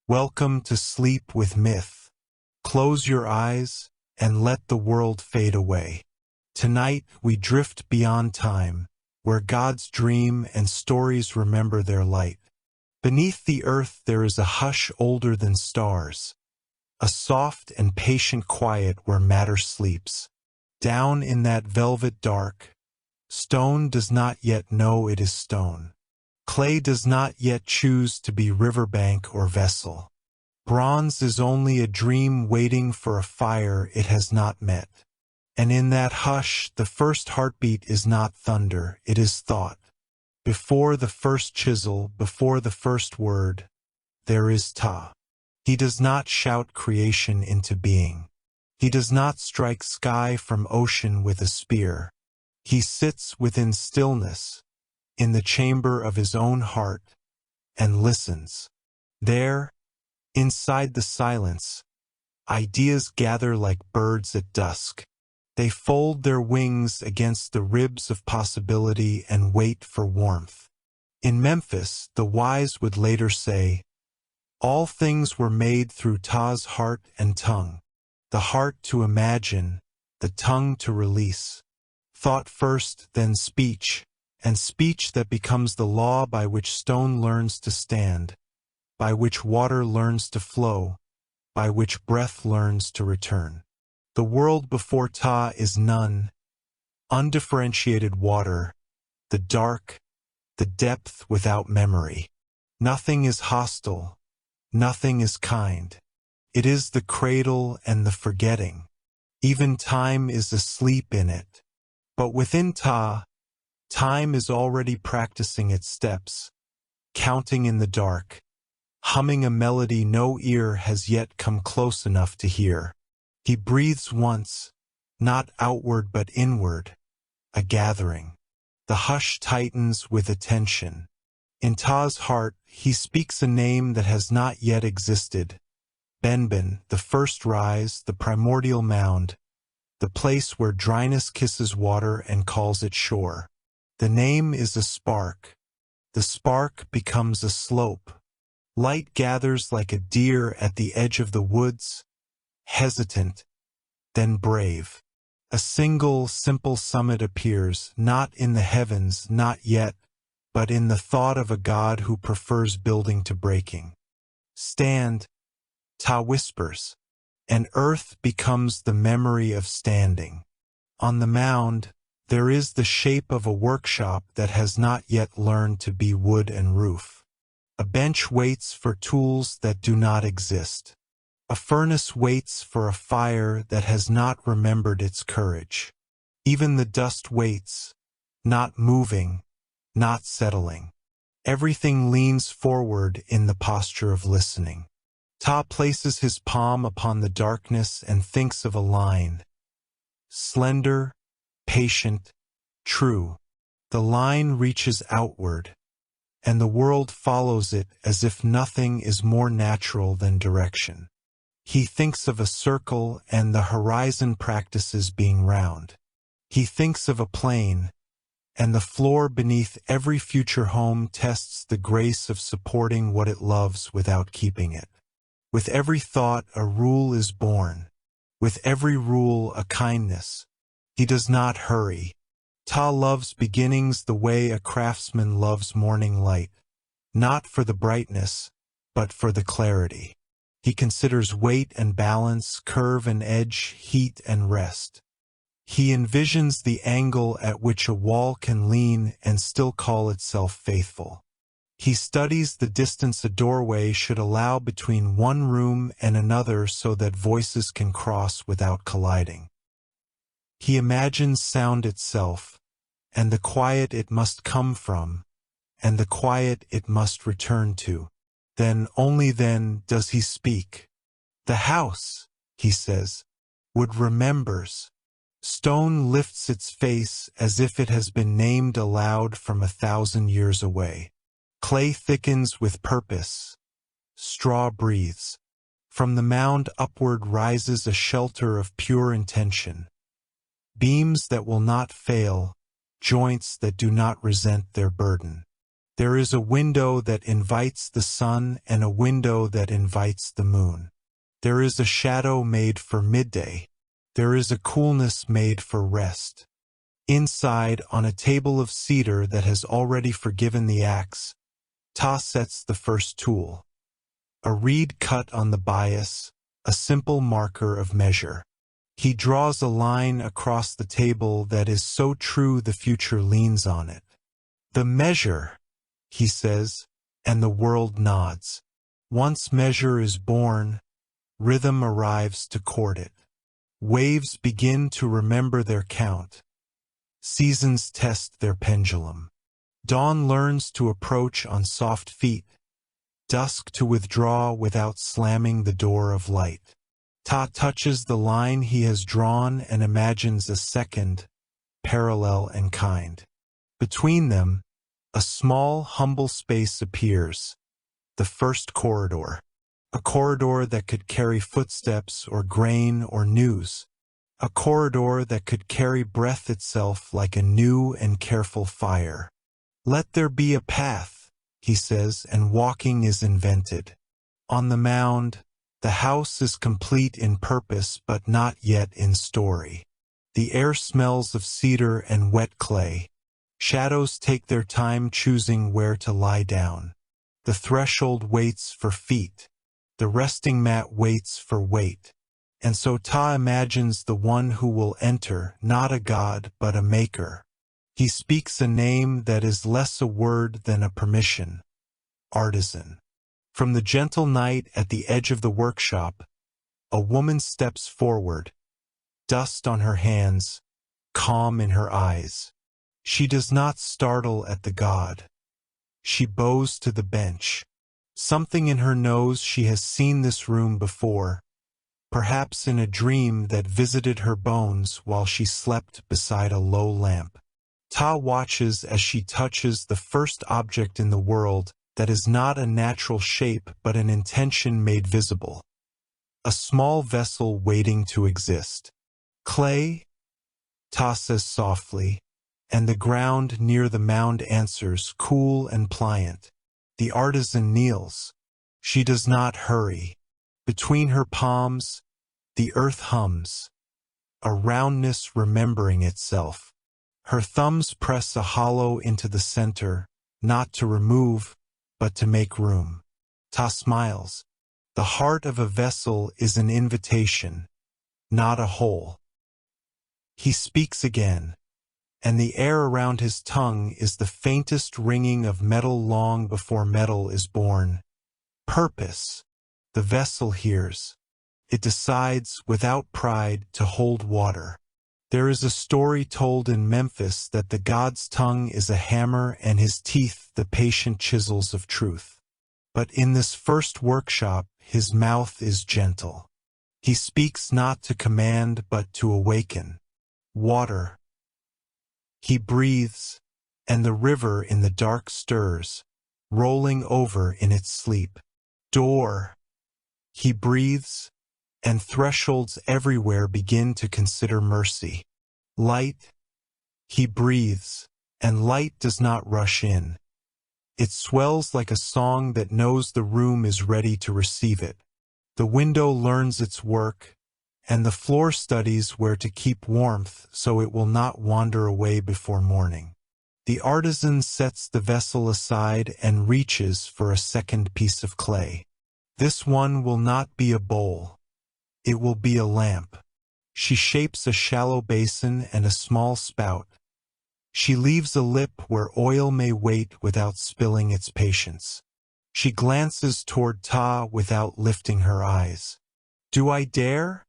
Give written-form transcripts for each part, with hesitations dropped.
Welcome to Sleep with Myth. Close your eyes and let the world fade away. Tonight we drift beyond time, where gods dream and stories remember their light. Beneath the earth there is a hush older than stars, a soft and patient quiet where matter sleeps. Down in that velvet dark, stone does not yet know it is stone. Clay does not yet choose to be riverbank or vessel. Bronze is only a dream waiting for a fire it has not met. And in that hush, the first heartbeat is not thunder, it is thought. Before the first chisel, before the first word, there is Ptah. He does not shout creation into being. He does not strike sky from ocean with a spear. He sits within stillness, in the chamber of his own heart, and listens. There, inside the silence, ideas gather like birds at dusk. They fold their wings against the ribs of possibility and wait for warmth. In Memphis, the wise would later say, "All things were made through Ptah's heart and tongue, the heart to imagine, the tongue to release. Thought first, then speech, and speech that becomes the law by which stone learns to stand, by which water learns to flow, by which breath learns to return." The world before Ptah is none, undifferentiated water, the dark, the depth without memory. Nothing is hostile, nothing is kind. It is the cradle and the forgetting. Even time is asleep in it. But within Ptah, time is already practicing its steps, counting in the dark, humming a melody no ear has yet come close enough to hear. He breathes once, not outward but inward, a gathering. The hush tightens with attention. In Ptah's heart, he speaks a name that has not yet existed. Benben, the first rise, the primordial mound, the place where dryness kisses water and calls it shore. The name is a spark. The spark becomes a slope. Light gathers like a deer at the edge of the woods, hesitant, then brave. A single, simple summit appears, not in the heavens, not yet, but in the thought of a god who prefers building to breaking. Stand, Ptah whispers, and earth becomes the memory of standing. On the mound, there is the shape of a workshop that has not yet learned to be wood and roof. A bench waits for tools that do not exist. A furnace waits for a fire that has not remembered its courage. Even the dust waits, not moving, not settling. Everything leans forward in the posture of listening. Ptah places his palm upon the darkness and thinks of a line. Slender, patient, true. The line reaches outward, and the world follows it as if nothing is more natural than direction. He thinks of a circle and the horizon practices being round. He thinks of a plane, and the floor beneath every future home tests the grace of supporting what it loves without keeping it. With every thought a rule is born. With every rule a kindness. He does not hurry. Ptah loves beginnings the way a craftsman loves morning light, not for the brightness, but for the clarity. He considers weight and balance, curve and edge, heat and rest. He envisions the angle at which a wall can lean and still call itself faithful. He studies the distance a doorway should allow between one room and another so that voices can cross without colliding. He imagines sound itself, and the quiet it must come from, and the quiet it must return to. Then, only then, does he speak. The house, he says, wood remembers. Stone lifts its face as if it has been named aloud from 1,000 years away. Clay thickens with purpose. Straw breathes. From the mound upward rises a shelter of pure intention. Beams that will not fail, joints that do not resent their burden. There is a window that invites the sun and a window that invites the moon. There is a shadow made for midday. There is a coolness made for rest. Inside, on a table of cedar that has already forgiven the axe, Ptah sets the first tool. A reed cut on the bias, a simple marker of measure. He draws a line across the table that is so true the future leans on it. The measure, he says, and the world nods. Once measure is born, rhythm arrives to court it. Waves begin to remember their count. Seasons test their pendulum. Dawn learns to approach on soft feet. Dusk to withdraw without slamming the door of light. Ptah touches the line he has drawn and imagines a second, parallel and kind. Between them, a small, humble space appears, the first corridor. A corridor that could carry footsteps or grain or news. A corridor that could carry breath itself like a new and careful fire. Let there be a path, he says, and walking is invented. On the mound, the house is complete in purpose but not yet in story. The air smells of cedar and wet clay. Shadows take their time choosing where to lie down. The threshold waits for feet. The resting mat waits for weight. And so Ptah imagines the one who will enter, not a god but a maker. He speaks a name that is less a word than a permission. Artisan. From the gentle night at the edge of the workshop, a woman steps forward, dust on her hands, calm in her eyes. She does not startle at the god. She bows to the bench. Something in her knows she has seen this room before, perhaps in a dream that visited her bones while she slept beside a low lamp. Ptah watches as she touches the first object in the world that is not a natural shape but an intention made visible. A small vessel waiting to exist. Clay? Ptah says softly, and the ground near the mound answers, cool and pliant. The artisan kneels. She does not hurry. Between her palms, the earth hums, a roundness remembering itself. Her thumbs press a hollow into the center, not to remove, but to make room. Ptah smiles. The heart of a vessel is an invitation, not a hole. He speaks again, and the air around his tongue is the faintest ringing of metal long before metal is born. Purpose. The vessel hears. It decides, without pride, to hold water. There is a story told in Memphis that the god's tongue is a hammer and his teeth the patient chisels of truth. But in this first workshop, his mouth is gentle. He speaks not to command but to awaken. Water. He breathes, and the river in the dark stirs, rolling over in its sleep. Door. He breathes, and thresholds everywhere begin to consider mercy. Light. He breathes, and light does not rush in. It swells like a song that knows the room is ready to receive it. The window learns its work, and the floor studies where to keep warmth so it will not wander away before morning. The artisan sets the vessel aside and reaches for a second piece of clay. This one will not be a bowl. It will be a lamp. She shapes a shallow basin and a small spout. She leaves a lip where oil may wait without spilling its patience. She glances toward Ptah without lifting her eyes. "Do I dare?"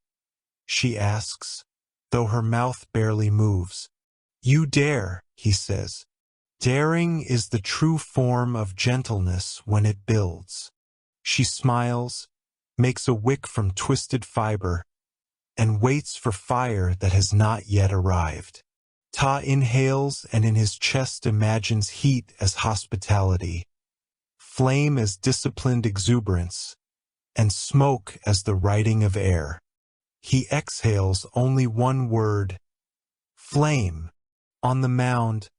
she asks, though her mouth barely moves. "You dare," he says. Daring is the true form of gentleness when it builds. She smiles, makes a wick from twisted fiber, and waits for fire that has not yet arrived. Ptah inhales and in his chest imagines heat as hospitality, flame as disciplined exuberance, and smoke as the writing of air. He exhales only one word, flame. On the mound,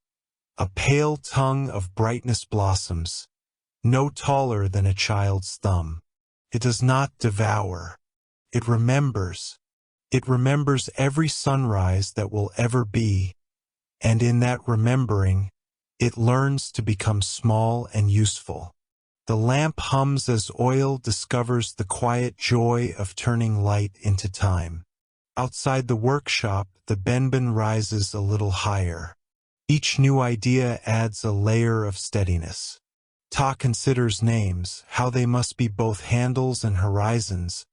A pale tongue of brightness blossoms, no taller than a child's thumb. It does not devour. It remembers. It remembers every sunrise that will ever be, and in that remembering, it learns to become small and useful. The lamp hums as oil discovers the quiet joy of turning light into time. Outside the workshop, the benben rises a little higher. Each new idea adds a layer of steadiness. Ptah considers names, how they must be both handles and horizons,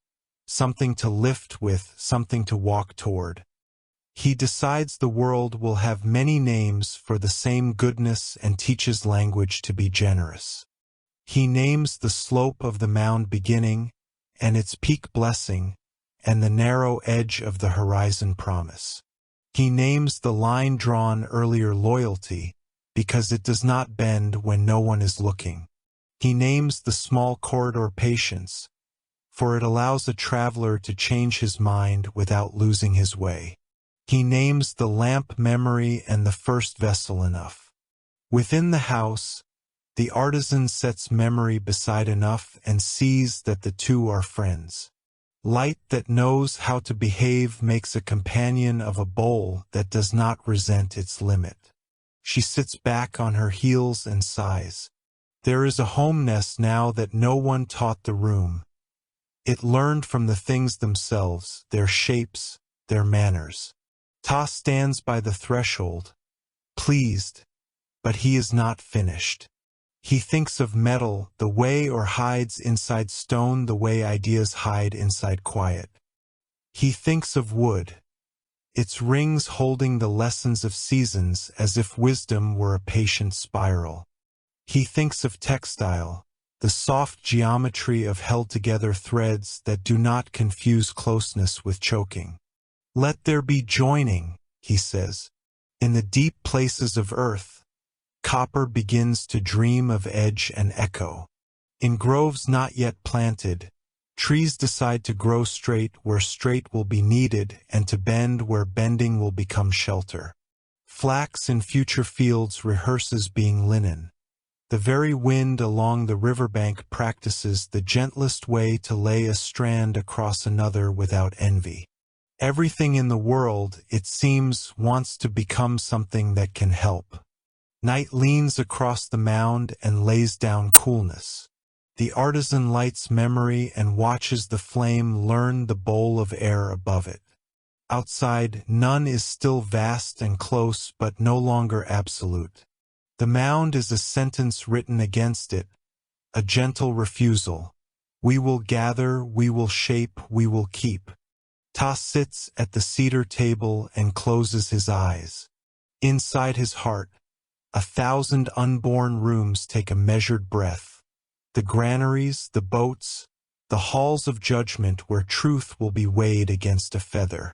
something to lift with, something to walk toward. He decides the world will have many names for the same goodness and teaches language to be generous. He names the slope of the mound beginning, and its peak blessing, and the narrow edge of the horizon promise. He names the line drawn earlier loyalty, because it does not bend when no one is looking. He names the small corridor patience, for it allows a traveler to change his mind without losing his way. He names the lamp memory and the first vessel enough. Within the house, the artisan sets memory beside enough and sees that the two are friends. Light that knows how to behave makes a companion of a bowl that does not resent its limit. She sits back on her heels and sighs. There is a home nest now that no one taught the room. It learned from the things themselves, their shapes, their manners. Ptah stands by the threshold, pleased, but he is not finished. He thinks of metal the way or hides inside stone the way ideas hide inside quiet. He thinks of wood, its rings holding the lessons of seasons as if wisdom were a patient spiral. He thinks of textile, the soft geometry of held-together threads that do not confuse closeness with choking. Let there be joining, he says. In the deep places of earth, copper begins to dream of edge and echo. In groves not yet planted, trees decide to grow straight where straight will be needed and to bend where bending will become shelter. Flax in future fields rehearses being linen. The very wind along the riverbank practices the gentlest way to lay a strand across another without envy. Everything in the world, it seems, wants to become something that can help. Night leans across the mound and lays down coolness. The artisan lights memory and watches the flame learn the bowl of air above it. Outside, none is still vast and close but no longer absolute. The mound is a sentence written against it, a gentle refusal. We will gather, we will shape, we will keep. Ptah sits at the cedar table and closes his eyes. Inside his heart, 1,000 unborn rooms take a measured breath. The granaries, the boats, the halls of judgment where truth will be weighed against a feather.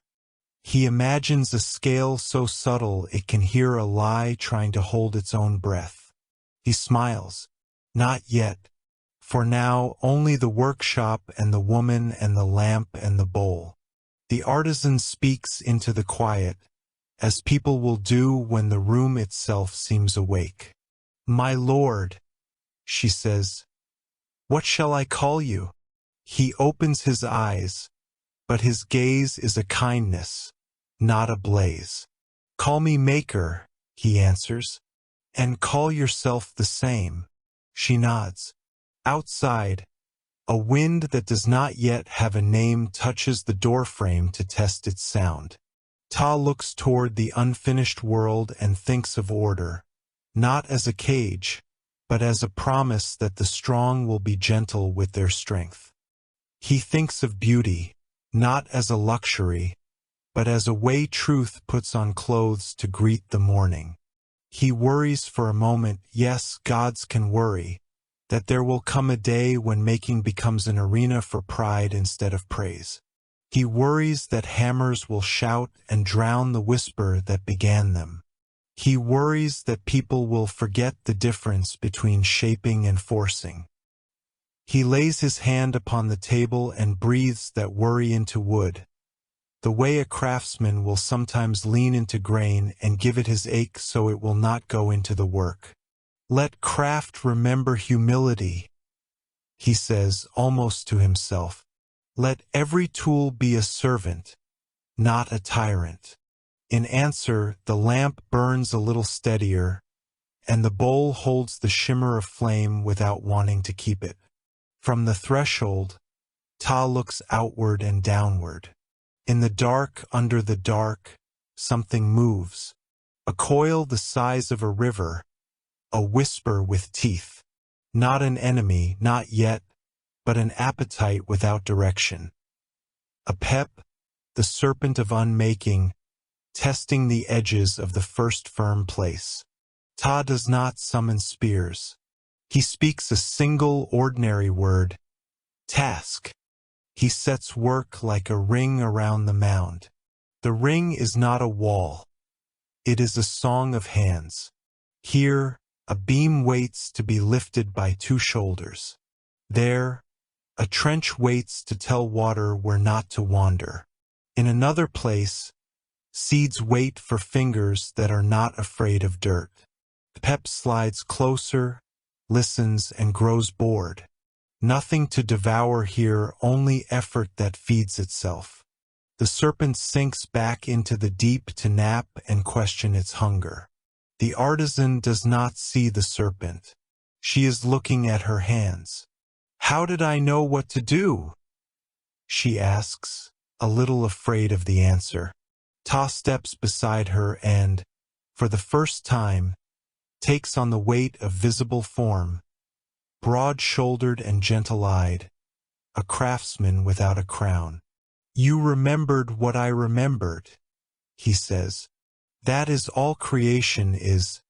He imagines a scale so subtle it can hear a lie trying to hold its own breath. He smiles. Not yet. For now, only the workshop and the woman and the lamp and the bowl. The artisan speaks into the quiet, as people will do when the room itself seems awake. My lord, she says, what shall I call you? He opens his eyes, but his gaze is a kindness, not a blaze. Call me Maker, he answers, and call yourself the same. She nods. Outside, a wind that does not yet have a name touches the doorframe to test its sound. Ptah looks toward the unfinished world and thinks of order, not as a cage, but as a promise that the strong will be gentle with their strength. He thinks of beauty, not as a luxury, but as a way truth puts on clothes to greet the morning. He worries for a moment, yes, gods can worry, that there will come a day when making becomes an arena for pride instead of praise. He worries that hammers will shout and drown the whisper that began them. He worries that people will forget the difference between shaping and forcing. He lays his hand upon the table and breathes that worry into wood. the way a craftsman will sometimes lean into grain and give it his ache so it will not go into the work. Let craft remember humility, he says almost to himself. Let every tool be a servant, not a tyrant. In answer, the lamp burns a little steadier, and the bowl holds the shimmer of flame without wanting to keep it. From the threshold, Ptah looks outward and downward. In the dark, under the dark, something moves. A coil the size of a river, a whisper with teeth. Not an enemy, not yet, but an appetite without direction. A pep, the serpent of unmaking, testing the edges of the first firm place. Ptah does not summon spears. He speaks a single ordinary word, task. He sets work like a ring around the mound. The ring is not a wall. It is a song of hands. Here, a beam waits to be lifted by two shoulders. There, a trench waits to tell water where not to wander. In another place, seeds wait for fingers that are not afraid of dirt. Pep slides closer, listens, and grows bored. Nothing to devour here, only effort that feeds itself. The serpent sinks back into the deep to nap and question its hunger. The artisan does not see the serpent. She is looking at her hands. How did I know what to do? She asks, a little afraid of the answer. Ptah steps beside her and, for the first time, takes on the weight of visible form, broad-shouldered and gentle-eyed, a craftsman without a crown. You remembered what I remembered, he says. That is all creation is,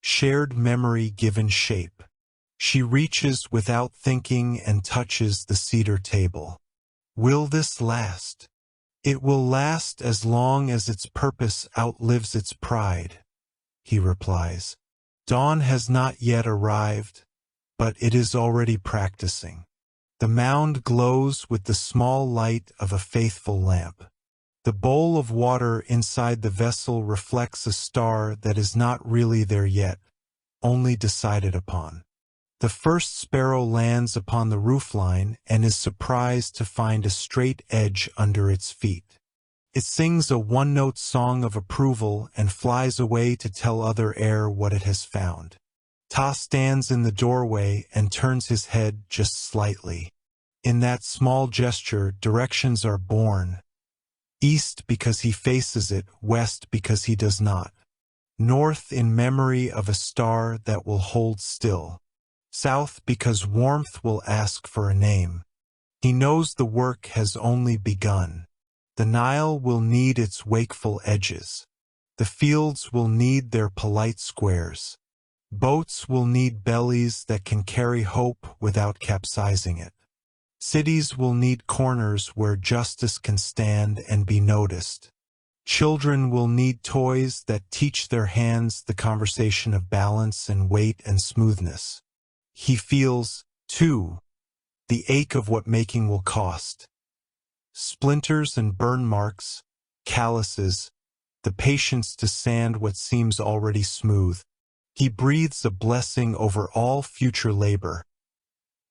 shared memory given shape. She reaches without thinking and touches the cedar table. Will this last? It will last as long as its purpose outlives its pride, he replies. Dawn has not yet arrived, but it is already practicing. The mound glows with the small light of a faithful lamp. The bowl of water inside the vessel reflects a star that is not really there yet, only decided upon. The first sparrow lands upon the roofline and is surprised to find a straight edge under its feet. It sings a one-note song of approval and flies away to tell other air what it has found. Ptah stands in the doorway and turns his head just slightly. In that small gesture, directions are born. East because he faces it, west because he does not. North in memory of a star that will hold still. South because warmth will ask for a name. He knows the work has only begun. The Nile will need its wakeful edges. The fields will need their polite squares. Boats will need bellies that can carry hope without capsizing it. Cities will need corners where justice can stand and be noticed. Children will need toys that teach their hands the conversation of balance and weight and smoothness. He feels, too, the ache of what making will cost. Splinters and burn marks, calluses, the patience to sand what seems already smooth. He breathes a blessing over all future labor,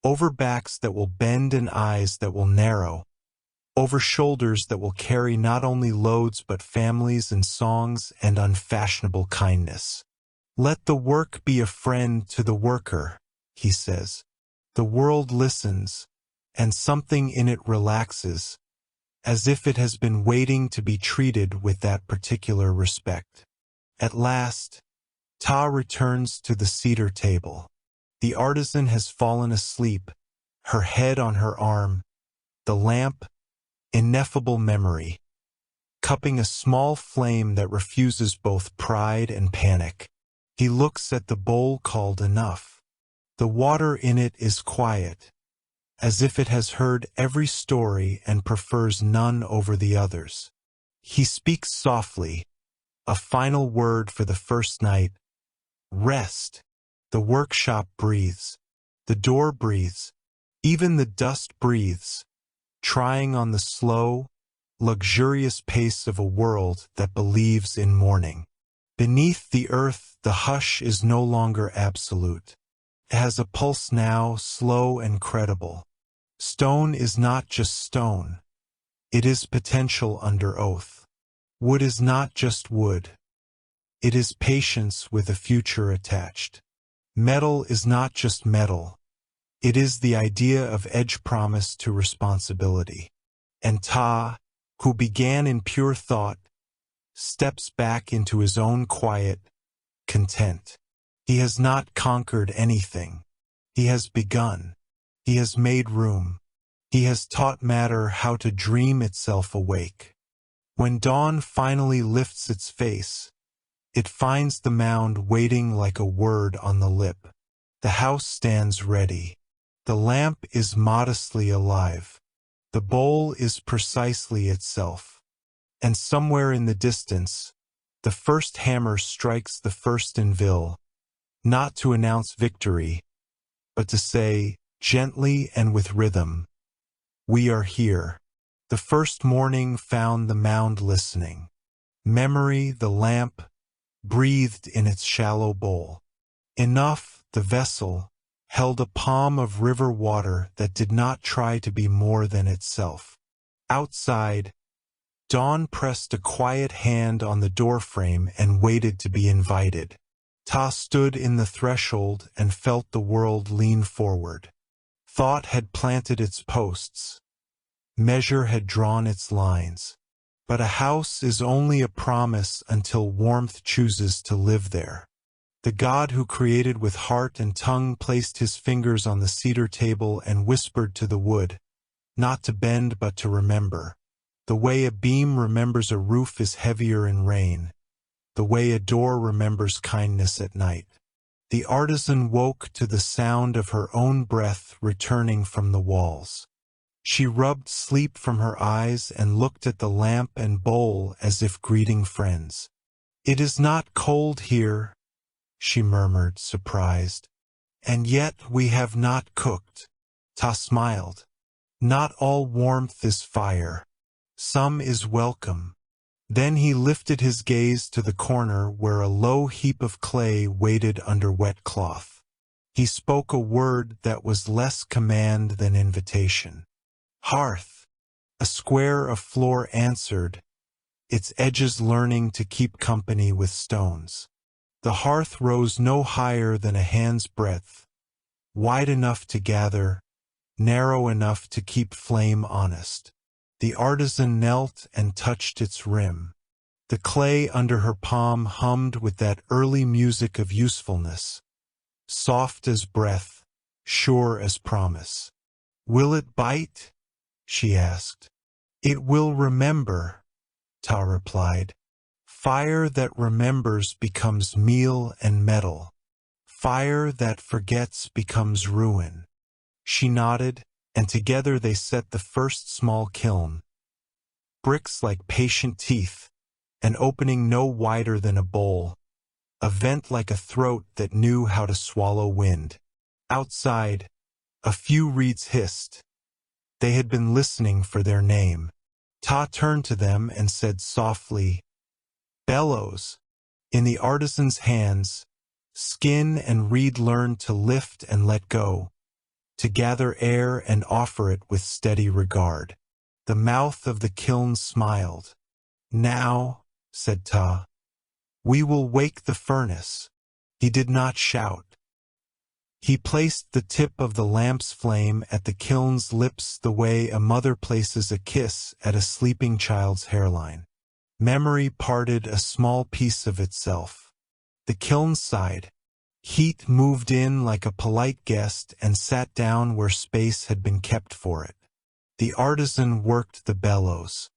over backs that will bend and eyes that will narrow, over shoulders that will carry not only loads but families and songs and unfashionable kindness. Let the work be a friend to the worker, he says. The world listens, and something in it relaxes, as if it has been waiting to be treated with that particular respect. At last, Ptah returns to the cedar table. The artisan has fallen asleep, her head on her arm, the lamp, ineffable memory, cupping a small flame that refuses both pride and panic. He looks at the bowl called enough. The water in it is quiet, as if it has heard every story and prefers none over the others. He speaks softly, a final word for the first night. Rest. The workshop breathes. The door breathes. Even the dust breathes, trying on the slow, luxurious pace of a world that believes in morning. Beneath the earth, the hush is no longer absolute. It has a pulse now, slow and credible. Stone is not just stone. It is potential under oath. Wood is not just wood. It is patience with a future attached. Metal is not just metal. It is the idea of edge promise to responsibility. And Ptah, who began in pure thought, steps back into his own quiet, content. He has not conquered anything. He has begun. He has made room. He has taught matter how to dream itself awake. When dawn finally lifts its face, it finds the mound waiting like a word on the lip. The house stands ready. The lamp is modestly alive. The bowl is precisely itself. And somewhere in the distance, the first hammer strikes the first anvil, not to announce victory, but to say, gently and with rhythm, "We are here." The first morning found the mound listening. Memory, the lamp, breathed in its shallow bowl. Enough, the vessel, held a palm of river water that did not try to be more than itself. Outside, dawn pressed a quiet hand on the doorframe and waited to be invited. Ptah stood in the threshold and felt the world lean forward. Thought had planted its posts. Measure had drawn its lines. But a house is only a promise until warmth chooses to live there. The God who created with heart and tongue placed his fingers on the cedar table and whispered to the wood, not to bend but to remember. The way a beam remembers a roof is heavier in rain. The way a door remembers kindness at night. The artisan woke to the sound of her own breath returning from the walls. She rubbed sleep from her eyes and looked at the lamp and bowl as if greeting friends. "It is not cold here," she murmured, surprised. "And yet we have not cooked." Ptah smiled. "Not all warmth is fire. Some is welcome." Then he lifted his gaze to the corner where a low heap of clay waited under wet cloth. He spoke a word that was less command than invitation. "Hearth." A square of floor answered, its edges learning to keep company with stones. The hearth rose no higher than a hand's breadth, wide enough to gather, narrow enough to keep flame honest. The artisan knelt and touched its rim. The clay under her palm hummed with that early music of usefulness, soft as breath, sure as promise. "Will it bite?" she asked. "It will remember," Ptah replied. "Fire that remembers becomes meal and metal. Fire that forgets becomes ruin." She nodded, and together they set the first small kiln. Bricks like patient teeth, an opening no wider than a bowl, a vent like a throat that knew how to swallow wind. Outside, a few reeds hissed. They had been listening for their name. Ptah turned to them and said softly, "Bellows." In the artisan's hands, skin and reed learned to lift and let go, to gather air and offer it with steady regard. The mouth of the kiln smiled. "Now," said Ptah, "we will wake the furnace." He did not shout. He placed the tip of the lamp's flame at the kiln's lips the way a mother places a kiss at a sleeping child's hairline. Memory parted a small piece of itself. The kiln sighed. Heat moved in like a polite guest and sat down where space had been kept for it. The artisan worked the bellows.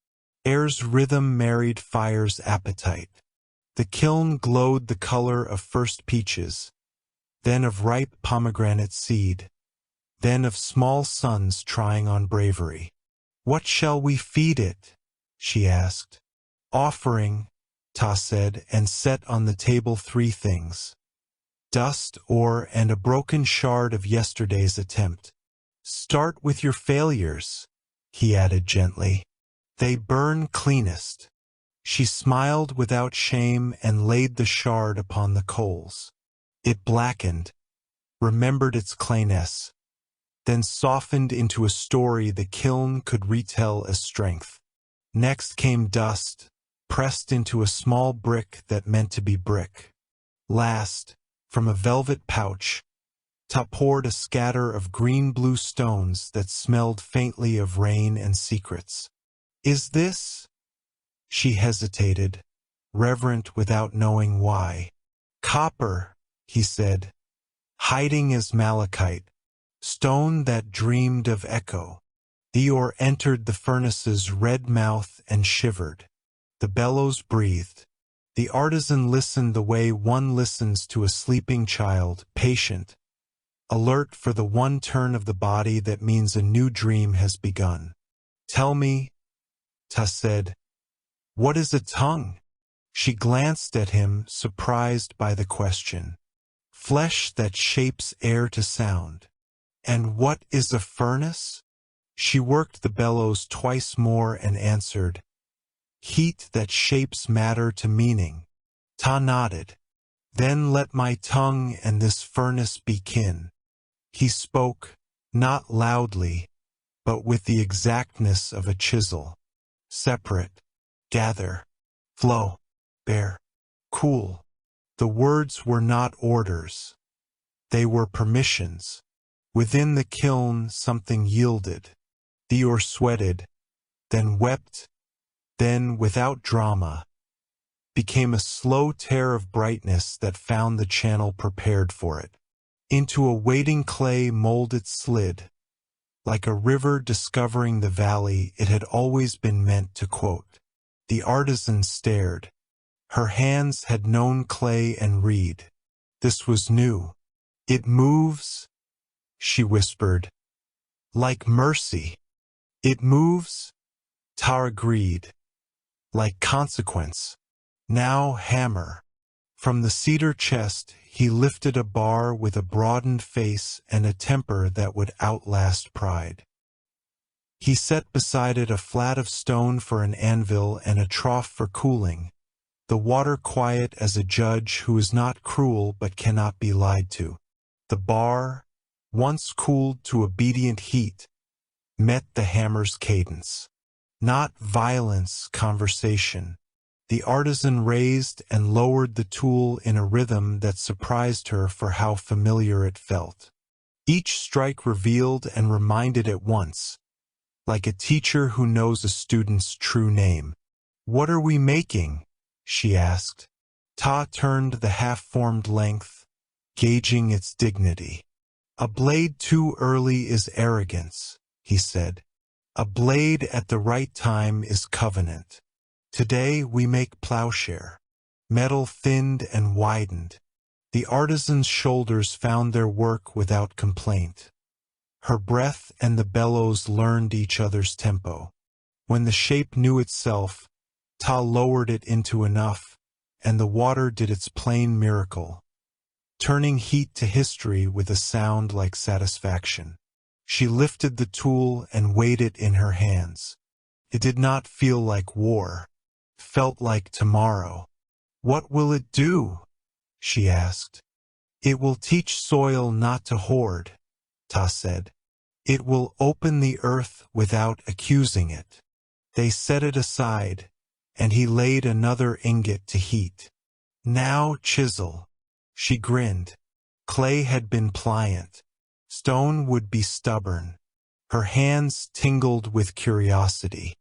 Air's rhythm married fire's appetite. The kiln glowed the color of first peaches, then of ripe pomegranate seed, then of small suns trying on bravery. "What shall we feed it?" she asked. "Offering," Ptah said, and set on the table 3 things: dust, ore, and a broken shard of yesterday's attempt. "Start with your failures," he added gently. They burn cleanest. She smiled without shame and laid the shard upon the coals. It blackened, remembered its clayness, then softened into a story the kiln could retell as strength. Next came dust, pressed into a small brick that meant to be brick. Last, from a velvet pouch, Ptah poured a scatter of green-blue stones that smelled faintly of rain and secrets. Is this? She hesitated, reverent without knowing why. Copper, he said, hiding as malachite, stone that dreamed of echo. The ore entered the furnace's red mouth and shivered. The bellows breathed. The artisan listened the way one listens to a sleeping child, patient, alert for the one turn of the body that means a new dream has begun. Tell me, Ptah said, what is a tongue? She glanced at him, surprised by the question. Flesh that shapes air to sound. And what is a furnace? She worked the bellows twice more and answered, heat that shapes matter to meaning. Ptah nodded. Then let my tongue and this furnace be kin. He spoke, not loudly, but with the exactness of a chisel. Separate, gather, flow, bear, cool. The words were not orders. They were permissions. Within the kiln something yielded. The ore sweated, then wept, then, without drama, became a slow tear of brightness that found the channel prepared for it. Into a waiting clay mold it slid, like a river discovering the valley it had always been meant to quote. The artisan stared. Her hands had known clay and reed. This was new. It moves, she whispered, like mercy. It moves, Ptah agreed, like consequence. Now hammer. From the cedar chest he lifted a bar with a broadened face and a temper that would outlast pride. He set beside it a flat of stone for an anvil and a trough for cooling, the water quiet as a judge who is not cruel but cannot be lied to. The bar, once cooled to obedient heat, met the hammer's cadence. Not violence, conversation. The artisan raised and lowered the tool in a rhythm that surprised her for how familiar it felt. Each strike revealed and reminded at once, like a teacher who knows a student's true name. What are we making? She asked. Ptah turned the half-formed length, gauging its dignity. A blade too early is arrogance, he said. A blade at the right time is covenant. Today we make plowshare. Metal thinned and widened. The artisan's shoulders found their work without complaint. Her breath and the bellows learned each other's tempo. When the shape knew itself, Ptah lowered it into enough, and the water did its plain miracle, turning heat to history with a sound like satisfaction. She lifted the tool and weighed it in her hands. It did not feel like war. Felt like tomorrow. What will it do? She asked. It will teach soil not to hoard, Ptah said. It will open the earth without accusing it. They set it aside, and he laid another ingot to heat. Now chisel. She grinned. Clay had been pliant. Stone would be stubborn. Her hands tingled with curiosity.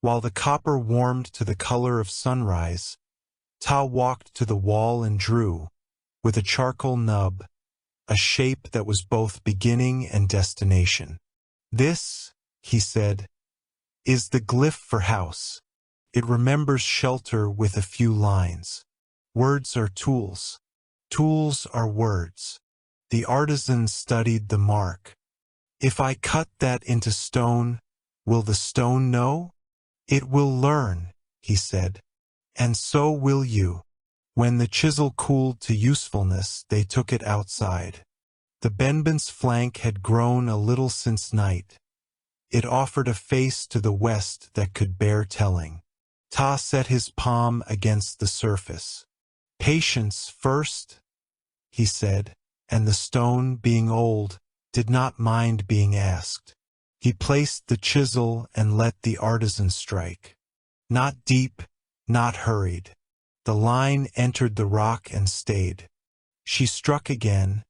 While the copper warmed to the color of sunrise, Ptah walked to the wall and drew, with a charcoal nub, a shape that was both beginning and destination. This, he said, is the glyph for house. It remembers shelter with a few lines. Words are tools. Tools are words. The artisan studied the mark. If I cut that into stone, will the stone know? It will learn, he said. And so will you. When the chisel cooled to usefulness, they took it outside. The benben's flank had grown a little since night. It offered a face to the west that could bear telling. Ptah set his palm against the surface. "Patience first," he said, and the stone, being old, did not mind being asked. He placed the chisel and let the artisan strike. Not deep, not hurried. The line entered the rock and stayed. She struck again,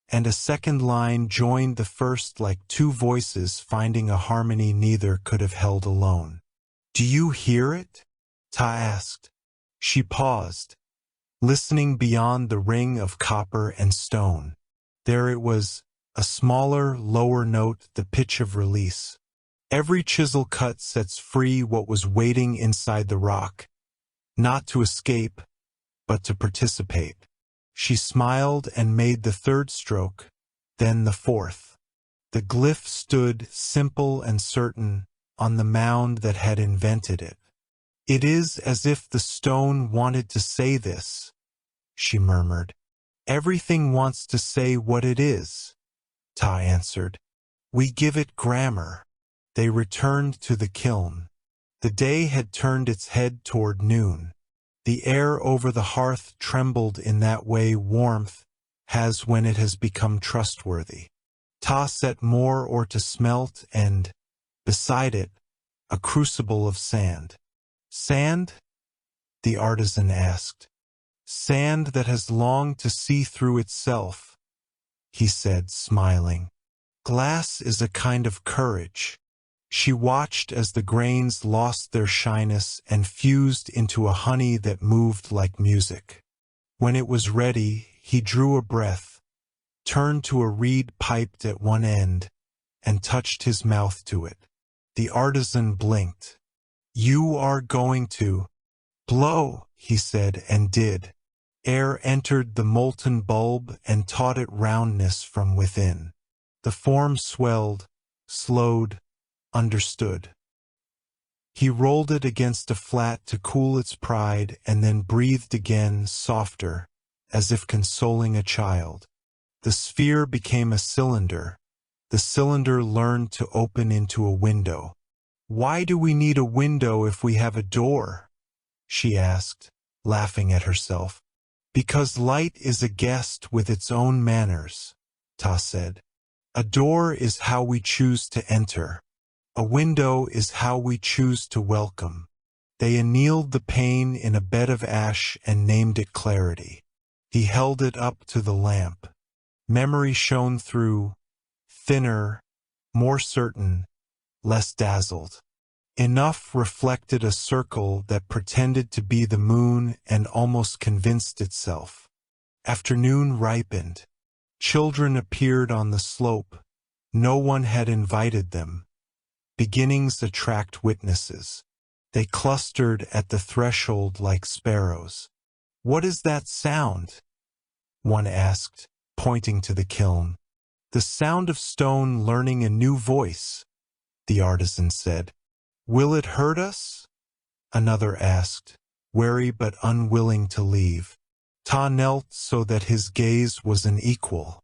and a second line joined the first like two voices finding a harmony neither could have held alone. "Do you hear it?" Ptah asked. She paused, listening beyond the ring of copper and stone. There it was, a smaller, lower note, the pitch of release. Every chisel cut sets free what was waiting inside the rock, not to escape, but to participate. She smiled and made the third stroke, then the fourth. The glyph stood, simple and certain, on the mound that had invented it. "It is as if the stone wanted to say this," she murmured. "Everything wants to say what it is," Ptah answered. "We give it grammar." They returned to the kiln. The day had turned its head toward noon. The air over the hearth trembled in that way warmth has when it has become trustworthy. Ptah set more ore to smelt and, beside it, a crucible of sand. "Sand?" the artisan asked. "Sand that has longed to see through itself," he said, smiling. "Glass is a kind of courage." She watched as the grains lost their shyness and fused into a honey that moved like music. When it was ready, he drew a breath, turned to a reed piped at one end, and touched his mouth to it. The artisan blinked. "You are going to blow," he said, and did. Air entered the molten bulb and taught it roundness from within. The form swelled, slowed, understood. He rolled it against a flat to cool its pride and then breathed again, softer, as if consoling a child. The sphere became a cylinder. The cylinder learned to open into a window. "Why do we need a window if we have a door?" she asked, laughing at herself. "Because light is a guest with its own manners," Ptah said. "A door is how we choose to enter. A window is how we choose to welcome." They annealed the pane in a bed of ash and named it clarity. He held it up to the lamp. Memory shone through, thinner, more certain, less dazzled. Enough reflected a circle that pretended to be the moon and almost convinced itself. Afternoon ripened. Children appeared on the slope. No one had invited them. Beginnings attract witnesses. They clustered at the threshold like sparrows. "What is that sound?" one asked, pointing to the kiln. "The sound of stone learning a new voice," the artisan said. "Will it hurt us?" another asked, wary but unwilling to leave. Ptah knelt so that his gaze was an equal.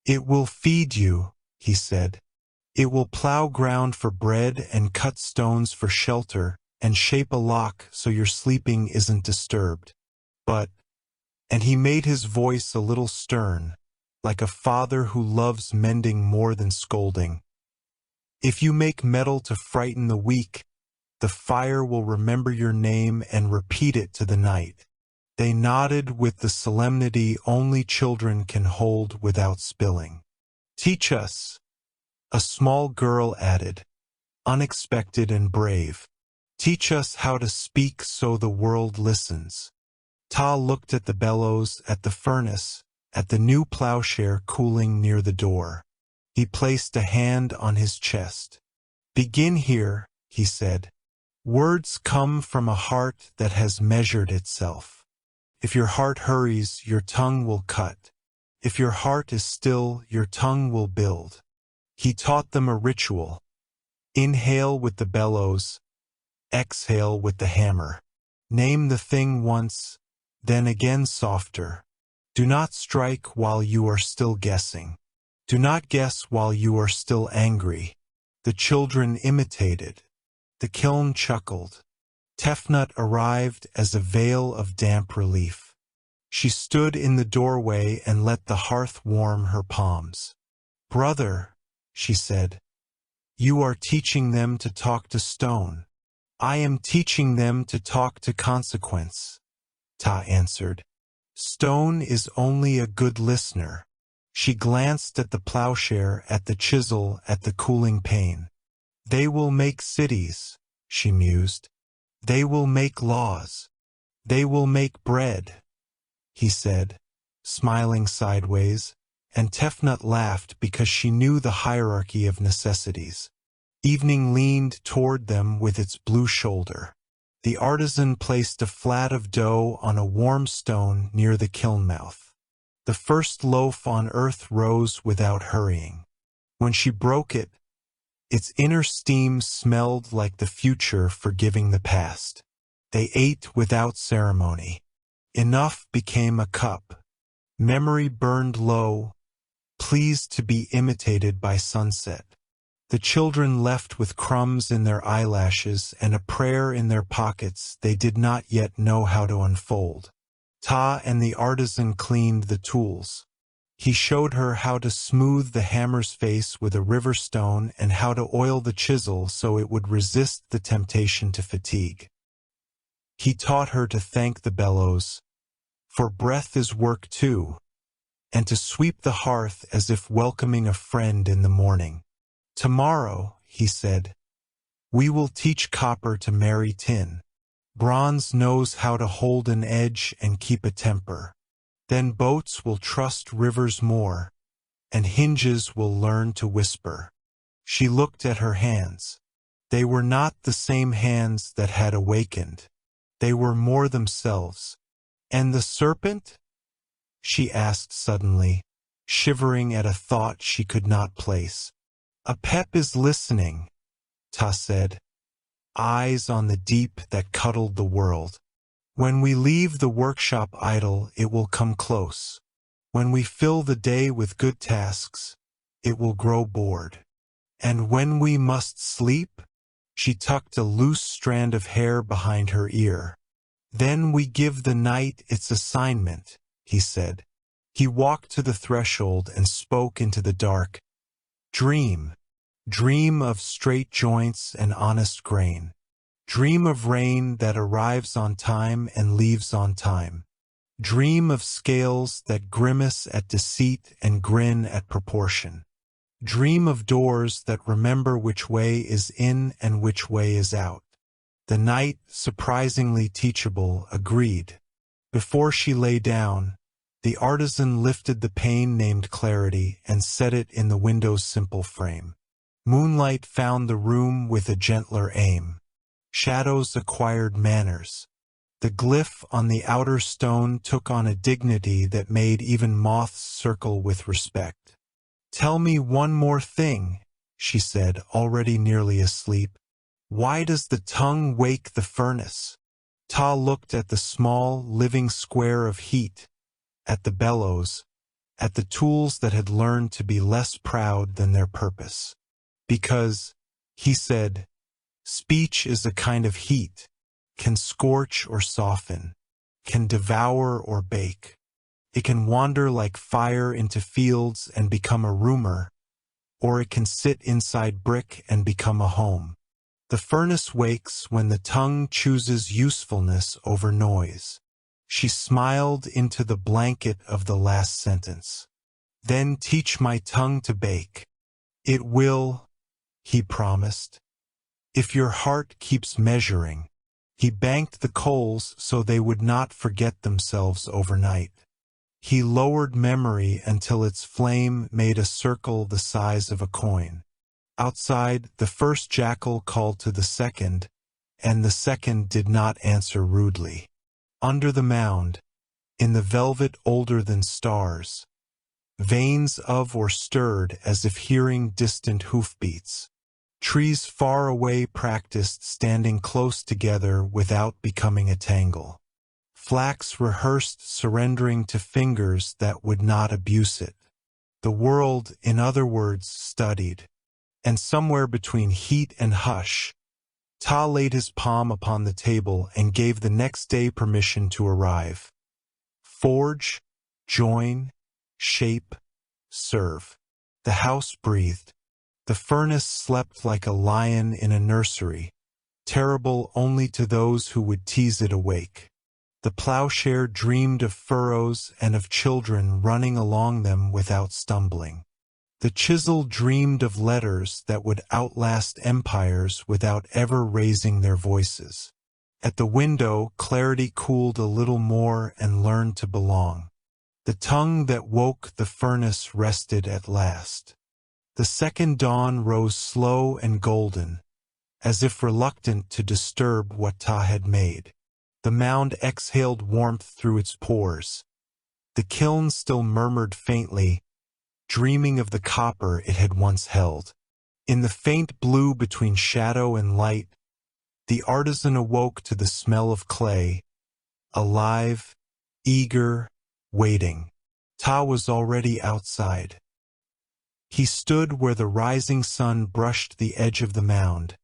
"It will feed you," he said. "It will plow ground for bread and cut stones for shelter and shape a lock so your sleeping isn't disturbed. But," and he made his voice a little stern, like a father who loves mending more than scolding, "if you make metal to frighten the weak, the fire will remember your name and repeat it to the night." They nodded with the solemnity only children can hold without spilling. "Teach us," a small girl added, unexpected and brave. "Teach us how to speak so the world listens." Ptah looked at the bellows, at the furnace, at the new plowshare cooling near the door. He placed a hand on his chest. "Begin here," he said. "Words come from a heart that has measured itself. If your heart hurries, your tongue will cut. If your heart is still, your tongue will build." He taught them a ritual. Inhale with the bellows, exhale with the hammer. Name the thing once, then again softer. Do not strike while you are still guessing. Do not guess while you are still angry. The children imitated. The kiln chuckled. Tefnut arrived as a veil of damp relief. She stood in the doorway and let the hearth warm her palms. "Brother," she said, "you are teaching them to talk to stone." "I am teaching them to talk to consequence," Ptah answered. "Stone is only a good listener." She glanced at the plowshare, at the chisel, at the cooling pane. "They will make cities," she mused. "They will make laws. They will make bread," he said, smiling sideways, and Tefnut laughed because she knew the hierarchy of necessities. Evening leaned toward them with its blue shoulder. The artisan placed a flat of dough on a warm stone near the kiln mouth. The first loaf on earth rose without hurrying. When she broke it, its inner steam smelled like the future forgiving the past. They ate without ceremony. Enough became a cup. Memory burned low, pleased to be imitated by sunset. The children left with crumbs in their eyelashes and a prayer in their pockets they did not yet know how to unfold. Ptah and the artisan cleaned the tools. He showed her how to smooth the hammer's face with a river stone and how to oil the chisel so it would resist the temptation to fatigue. He taught her to thank the bellows, for breath is work too, and to sweep the hearth as if welcoming a friend in the morning. "Tomorrow," he said, "we will teach copper to marry tin. Bronze knows how to hold an edge and keep a temper. Then boats will trust rivers more, and hinges will learn to whisper." She looked at her hands. They were not the same hands that had awakened. They were more themselves. "And the serpent?" she asked suddenly, shivering at a thought she could not place. "A pep is listening," Ptah said, eyes on the deep that cuddled the world. "When we leave the workshop idle, it will come close. When we fill the day with good tasks, it will grow bored. And when we must sleep," she tucked a loose strand of hair behind her ear. "Then we give the night its assignment," he said. He walked to the threshold and spoke into the dark. "Dream. Dream of straight joints and honest grain. Dream of rain that arrives on time and leaves on time. Dream of scales that grimace at deceit and grin at proportion. Dream of doors that remember which way is in and which way is out." The night, surprisingly teachable, agreed. Before she lay down, the artisan lifted the pane named Clarity and set it in the window's simple frame. Moonlight found the room with a gentler aim. Shadows acquired manners. The glyph on the outer stone took on a dignity that made even moths circle with respect. "Tell me one more thing," she said, already nearly asleep. "Why does the tongue wake the furnace?" Ptah looked at the small, living square of heat, at the bellows, at the tools that had learned to be less proud than their purpose. "Because," he said, "speech is a kind of heat, can scorch or soften, can devour or bake. It can wander like fire into fields and become a rumor, or it can sit inside brick and become a home. The furnace wakes when the tongue chooses usefulness over noise." She smiled into the blanket of the last sentence. "Then teach my tongue to bake. It will," he promised, "if your heart keeps measuring." He banked the coals so they would not forget themselves overnight. He lowered memory until its flame made a circle the size of a coin. Outside, the first jackal called to the second, and the second did not answer rudely. Under the mound, in the velvet older than stars, veins of or stirred as if hearing distant hoofbeats. Trees far away practiced standing close together without becoming a tangle. Flax rehearsed surrendering to fingers that would not abuse it. The world, in other words, studied. And somewhere between heat and hush, Ptah laid his palm upon the table and gave the next day permission to arrive. Forge, join, shape, serve. The house breathed. The furnace slept like a lion in a nursery, terrible only to those who would tease it awake. The plowshare dreamed of furrows and of children running along them without stumbling. The chisel dreamed of letters that would outlast empires without ever raising their voices. At the window, clarity cooled a little more and learned to belong. The tongue that woke the furnace rested at last. The second dawn rose slow and golden, as if reluctant to disturb what Ptah had made. The mound exhaled warmth through its pores. The kiln still murmured faintly, dreaming of the copper it had once held. In the faint blue between shadow and light, the artisan awoke to the smell of clay, alive, eager, waiting. Ptah was already outside. He stood where the rising sun brushed the edge of the mound,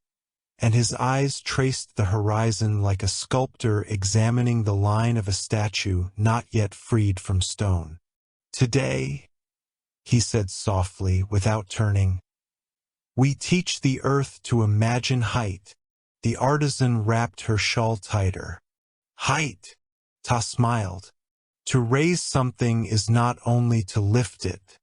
and his eyes traced the horizon like a sculptor examining the line of a statue not yet freed from stone. "Today," he said softly, without turning, "we teach the earth to imagine height." The artisan wrapped her shawl tighter. "Height," Ptah smiled. "To raise something is not only to lift it.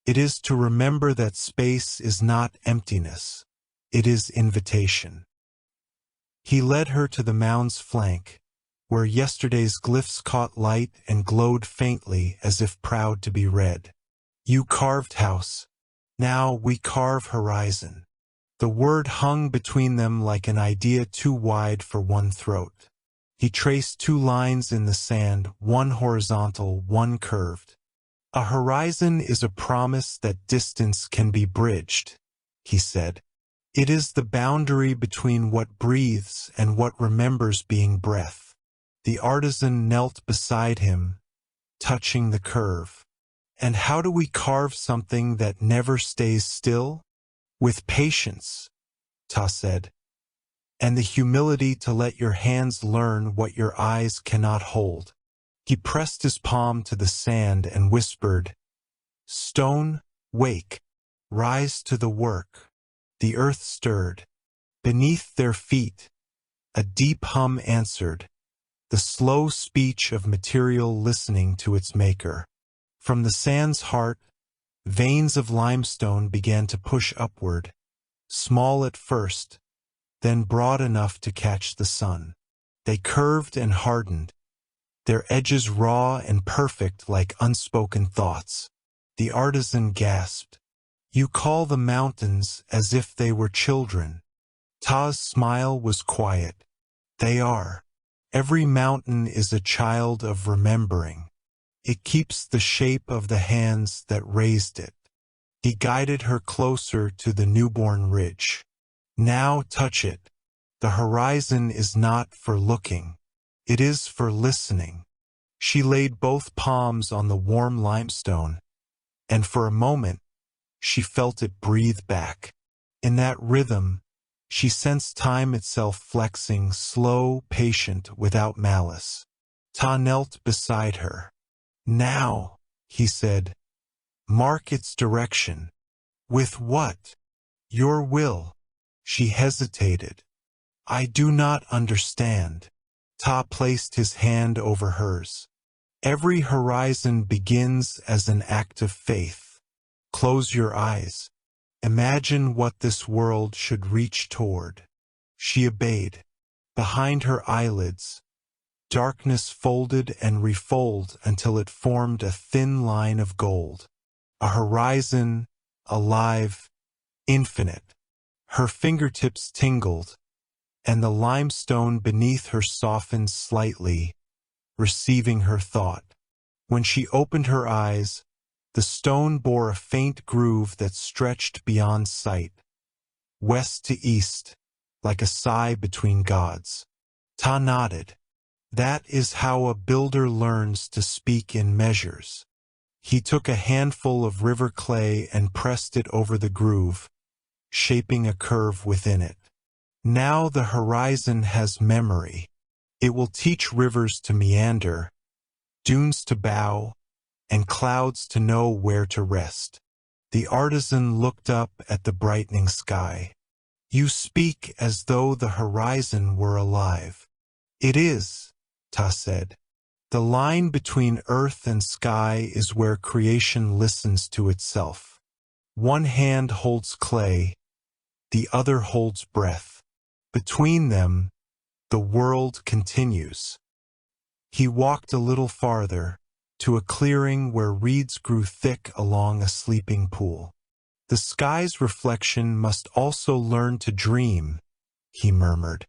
It is to remember that space is not emptiness. It is invitation." He led her to the mound's flank, where yesterday's glyphs caught light and glowed faintly as if proud to be read. "You carved house. Now we carve horizon." The word hung between them like an idea too wide for one throat. He traced two lines in the sand, one horizontal, one curved. "A horizon is a promise that distance can be bridged," he said. "It is the boundary between what breathes and what remembers being breath." The artisan knelt beside him, touching the curve. "And how do we carve something that never stays still?" "With patience," Ptah said, "and the humility to let your hands learn what your eyes cannot hold." He pressed his palm to the sand and whispered, "Stone, wake, rise to the work." The earth stirred. Beneath their feet, a deep hum answered, the slow speech of material listening to its maker. From the sand's heart, veins of limestone began to push upward, small at first, then broad enough to catch the sun. They curved and hardened, their edges raw and perfect like unspoken thoughts. The artisan gasped, "You call the mountains as if they were children." Ptah's smile was quiet. "They are. Every mountain is a child of remembering. It keeps the shape of the hands that raised it." He guided her closer to the newborn ridge. "Now touch it. The horizon is not for looking. It is for listening." She laid both palms on the warm limestone, and for a moment, she felt it breathe back. In that rhythm, she sensed time itself flexing, slow, patient, without malice. Ptah knelt beside her. "Now," he said, "mark its direction." "With what?" "Your will." She hesitated. "I do not understand." Ptah placed his hand over hers. "Every horizon begins as an act of faith. Close your eyes. Imagine what this world should reach toward." She obeyed. Behind her eyelids, darkness folded and refolded until it formed a thin line of gold. A horizon, alive, infinite. Her fingertips tingled, and the limestone beneath her softened slightly, receiving her thought. When she opened her eyes, the stone bore a faint groove that stretched beyond sight, west to east, like a sigh between gods. Ptah nodded. "That is how a builder learns to speak in measures." He took a handful of river clay and pressed it over the groove, shaping a curve within it. Now the horizon has memory. It will teach rivers to meander, dunes to bow, and clouds to know where to rest. The artisan looked up at the brightening sky. You speak as though the horizon were alive. It is, Ptah said. The line between earth and sky is where creation listens to itself. One hand holds clay, the other holds breath. Between them, the world continues. He walked a little farther, to a clearing where reeds grew thick along a sleeping pool. The sky's reflection must also learn to dream, he murmured.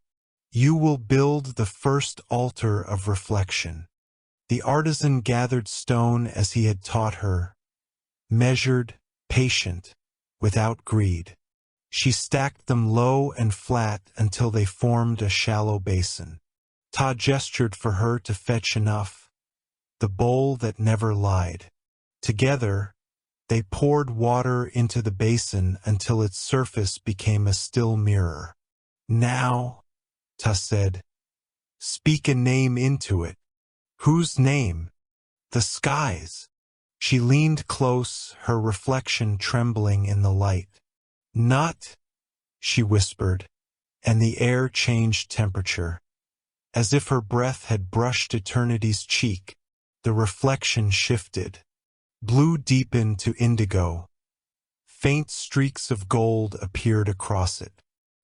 You will build the first altar of reflection. The artisan gathered stone as he had taught her, measured, patient, without greed. She stacked them low and flat until they formed a shallow basin. Ptah gestured for her to fetch enough, the bowl that never lied. Together, they poured water into the basin until its surface became a still mirror. Now, Ptah said, speak a name into it. Whose name? The sky's. She leaned close, her reflection trembling in the light. Not, she whispered, and the air changed temperature. As if her breath had brushed eternity's cheek, the reflection shifted. Blue deepened to indigo. Faint streaks of gold appeared across it.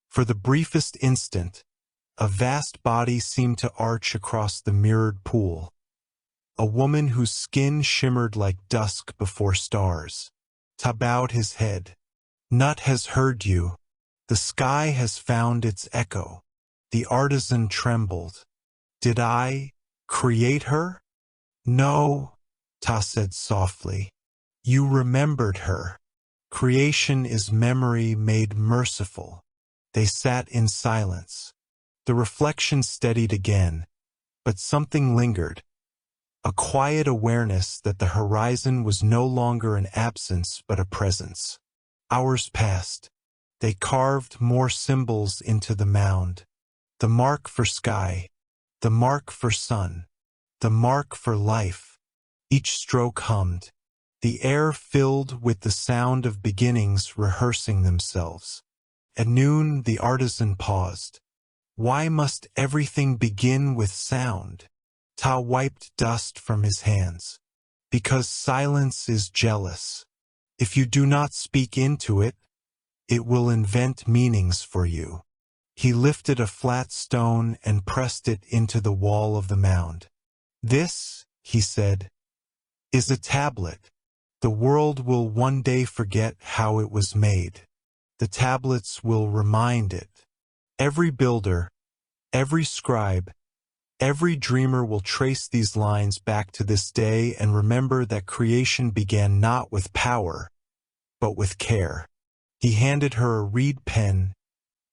For the briefest instant, a vast body seemed to arch across the mirrored pool. A woman whose skin shimmered like dusk before stars. Ptah bowed his head. Nut has heard you. The sky has found its echo. The artisan trembled. Did I create her? No, Ptah said softly. You remembered her. Creation is memory made merciful. They sat in silence. The reflection steadied again, but something lingered. A quiet awareness that the horizon was no longer an absence but a presence. Hours passed. They carved more symbols into the mound. The mark for sky, the mark for sun, the mark for life. Each stroke hummed. The air filled with the sound of beginnings rehearsing themselves. At noon, the artisan paused. Why must everything begin with sound? Ptah wiped dust from his hands. Because silence is jealous. If you do not speak into it, it will invent meanings for you. He lifted a flat stone and pressed it into the wall of the mound. This, he said, is a tablet. The world will one day forget how it was made. The tablets will remind it. Every builder, every scribe, every dreamer will trace these lines back to this day and remember that creation began not with power, but with care. He handed her a reed pen,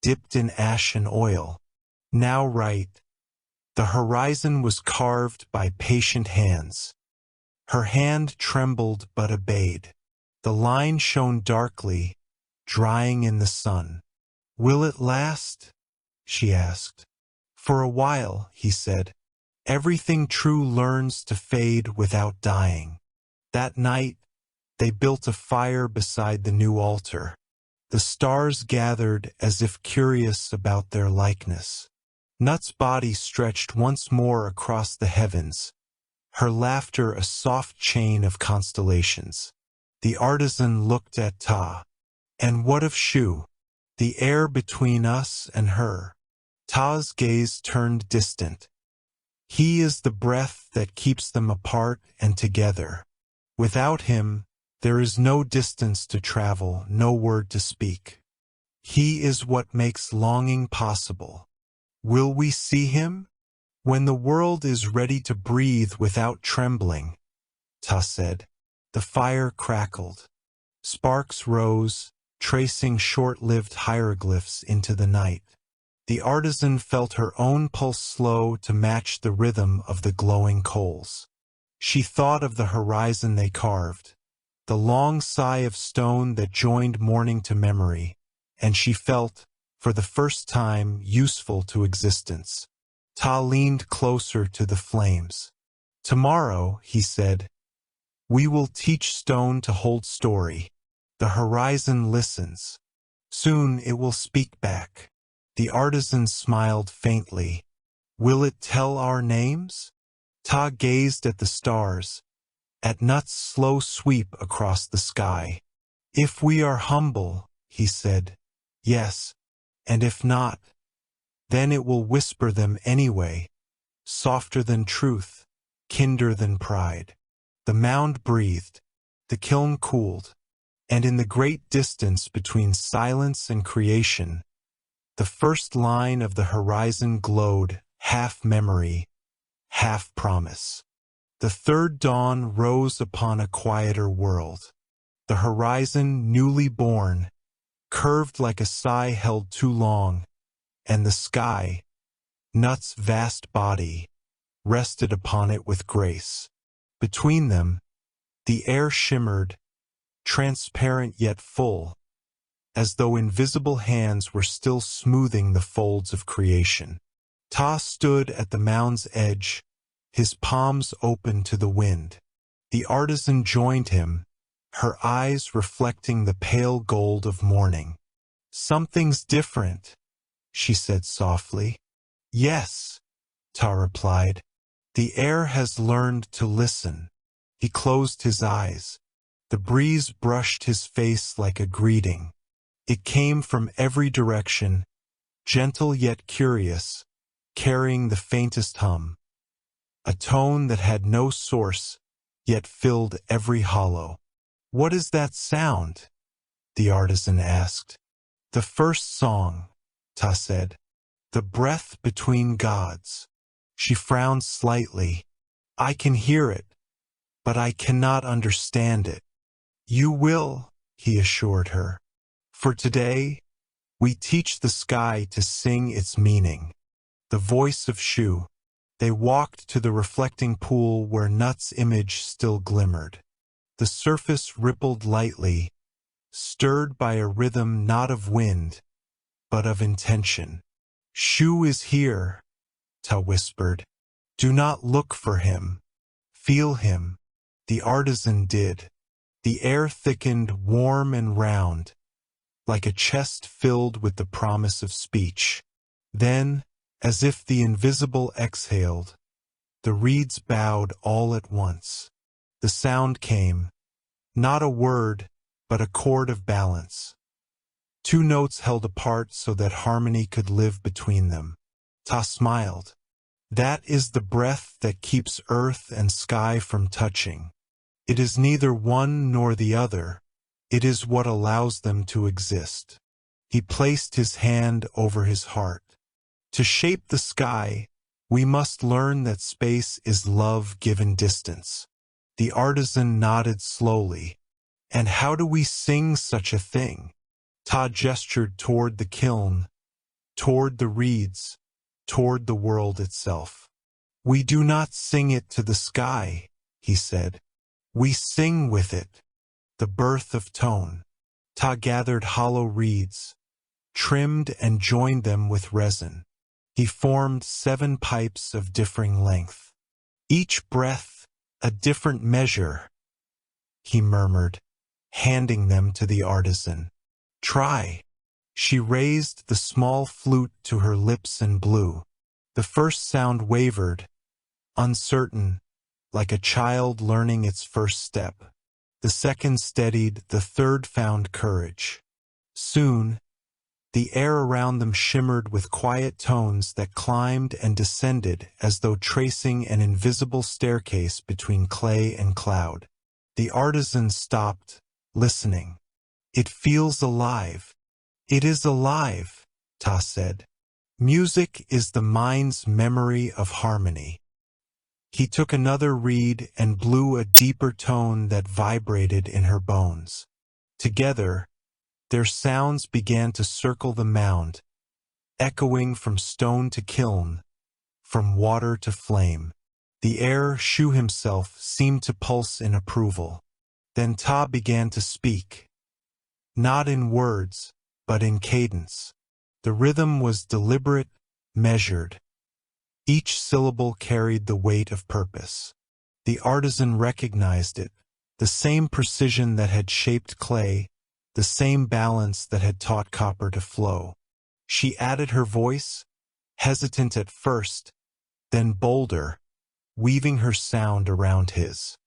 dipped in ash and oil. Now write. The horizon was carved by patient hands. Her hand trembled but obeyed. The line shone darkly, drying in the sun. Will it last? She asked. For a while, he said. Everything true learns to fade without dying. That night, they built a fire beside the new altar. The stars gathered as if curious about their likeness. Nut's body stretched once more across the heavens, her laughter a soft chain of constellations. The artisan looked at Ptah. And what of Shu? The air between us and her. Ptah's gaze turned distant. He is the breath that keeps them apart and together. Without him, there is no distance to travel, no word to speak. He is what makes longing possible. Will we see him? When the world is ready to breathe without trembling, Ptah said. The fire crackled. Sparks rose, tracing short-lived hieroglyphs into the night. The artisan felt her own pulse slow to match the rhythm of the glowing coals. She thought of the horizon they carved, the long sigh of stone that joined morning to memory, and she felt, for the first time, useful to existence. Ptah leaned closer to the flames. "Tomorrow," he said, "we will teach stone to hold story. The horizon listens. Soon it will speak back." The artisan smiled faintly. "Will it tell our names?" Ptah gazed at the stars, at Nut's slow sweep across the sky. "If we are humble," he said, "yes, and if not, then it will whisper them anyway, softer than truth, kinder than pride." The mound breathed, the kiln cooled, and in the great distance between silence and creation, the first line of the horizon glowed, half memory, half promise. The third dawn rose upon a quieter world. The horizon, newly born, curved like a sigh held too long, and the sky, Nut's vast body, rested upon it with grace. Between them, the air shimmered, transparent yet full, as though invisible hands were still smoothing the folds of creation. Ptah stood at the mound's edge, his palms open to the wind. The artisan joined him, her eyes reflecting the pale gold of morning. "Something's different," she said softly. "Yes," Ptah replied. "The air has learned to listen." He closed his eyes. The breeze brushed his face like a greeting. It came from every direction, gentle yet curious, carrying the faintest hum. A tone that had no source, yet filled every hollow. "What is that sound?" the artisan asked. "The first song," Ptah said. "The breath between gods." She frowned slightly. "I can hear it, but I cannot understand it." "You will," he assured her. "For today, we teach the sky to sing its meaning." The voice of Shu. They walked to the reflecting pool where Nut's image still glimmered. The surface rippled lightly, stirred by a rhythm not of wind, but of intention. "Shu is here," Ptah whispered. "Do not look for him. Feel him." The artisan did. The air thickened, warm and round, like a chest filled with the promise of speech. Then, as if the invisible exhaled, the reeds bowed all at once. The sound came, not a word, but a chord of balance. Two notes held apart so that harmony could live between them. Ptah smiled. "That is the breath that keeps earth and sky from touching. It is neither one nor the other. It is what allows them to exist." He placed his hand over his heart. "To shape the sky, we must learn that space is love given distance." The artisan nodded slowly. "And how do we sing such a thing?" Ptah gestured toward the kiln, toward the reeds, toward the world itself. "We do not sing it to the sky," he said. "We sing with it." The birth of tone. Ptah gathered hollow reeds, trimmed and joined them with resin. He formed 7 pipes of differing length. "Each breath, a different measure," he murmured, handing them to the artisan. "Try." She raised the small flute to her lips and blew. The first sound wavered, uncertain, like a child learning its first step. The second steadied, the third found courage. Soon, the air around them shimmered with quiet tones that climbed and descended as though tracing an invisible staircase between clay and cloud. The artisan stopped, listening. "It feels alive." "It is alive," Ptah said. "Music is the mind's memory of harmony." He took another reed and blew a deeper tone that vibrated in her bones. Together, their sounds began to circle the mound, echoing from stone to kiln, from water to flame. The air, Shu himself, seemed to pulse in approval. Then Ptah began to speak, not in words, but in cadence. The rhythm was deliberate, measured. Each syllable carried the weight of purpose. The artisan recognized it, the same precision that had shaped clay, the same balance that had taught copper to flow. She added her voice, hesitant at first, then bolder, weaving her sound around his.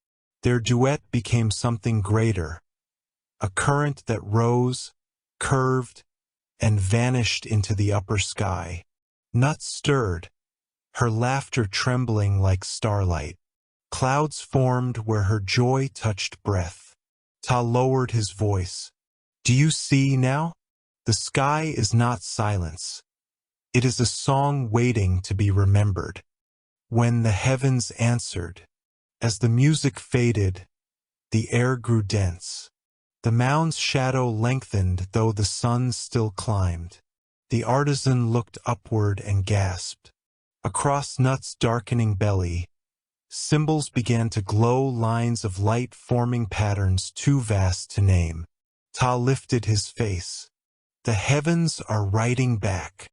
Their duet became something greater, a current that rose, curved, and vanished into the upper sky. Nuts stirred, her laughter trembling like starlight. Clouds formed where her joy touched breath. Ptah lowered his voice. Do you see now? The sky is not silence. It is a song waiting to be remembered. When the heavens answered, as the music faded, the air grew dense. The mound's shadow lengthened though the sun still climbed. The artisan looked upward and gasped. Across Nut's darkening belly, symbols began to glow, lines of light forming patterns too vast to name. Ptah lifted his face. The heavens are writing back.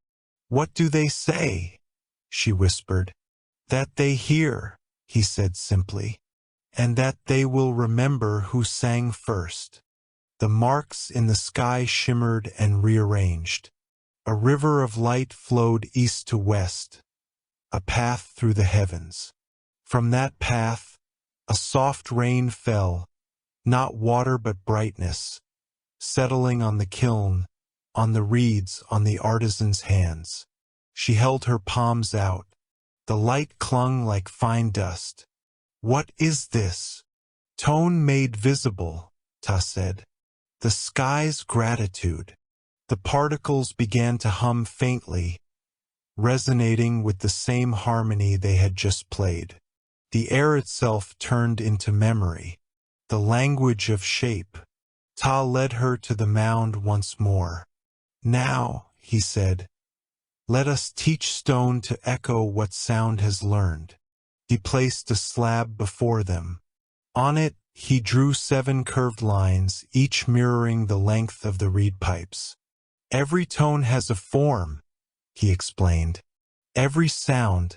What do they say? She whispered. That they hear, he said simply, and that they will remember who sang first. The marks in the sky shimmered and rearranged. A river of light flowed east to west, a path through the heavens. From that path, a soft rain fell, not water but brightness, settling on the kiln, on the reeds, on the artisan's hands. She held her palms out. The light clung like fine dust. What is this? Tone made visible, Ptah said. The sky's gratitude. The particles began to hum faintly, resonating with the same harmony they had just played. The air itself turned into memory, the language of shape. Ptah led her to the mound once more. Now, he said, let us teach stone to echo what sound has learned. He placed a slab before them. On it, he drew 7 curved lines, each mirroring the length of the reed pipes. Every tone has a form, he explained. Every sound,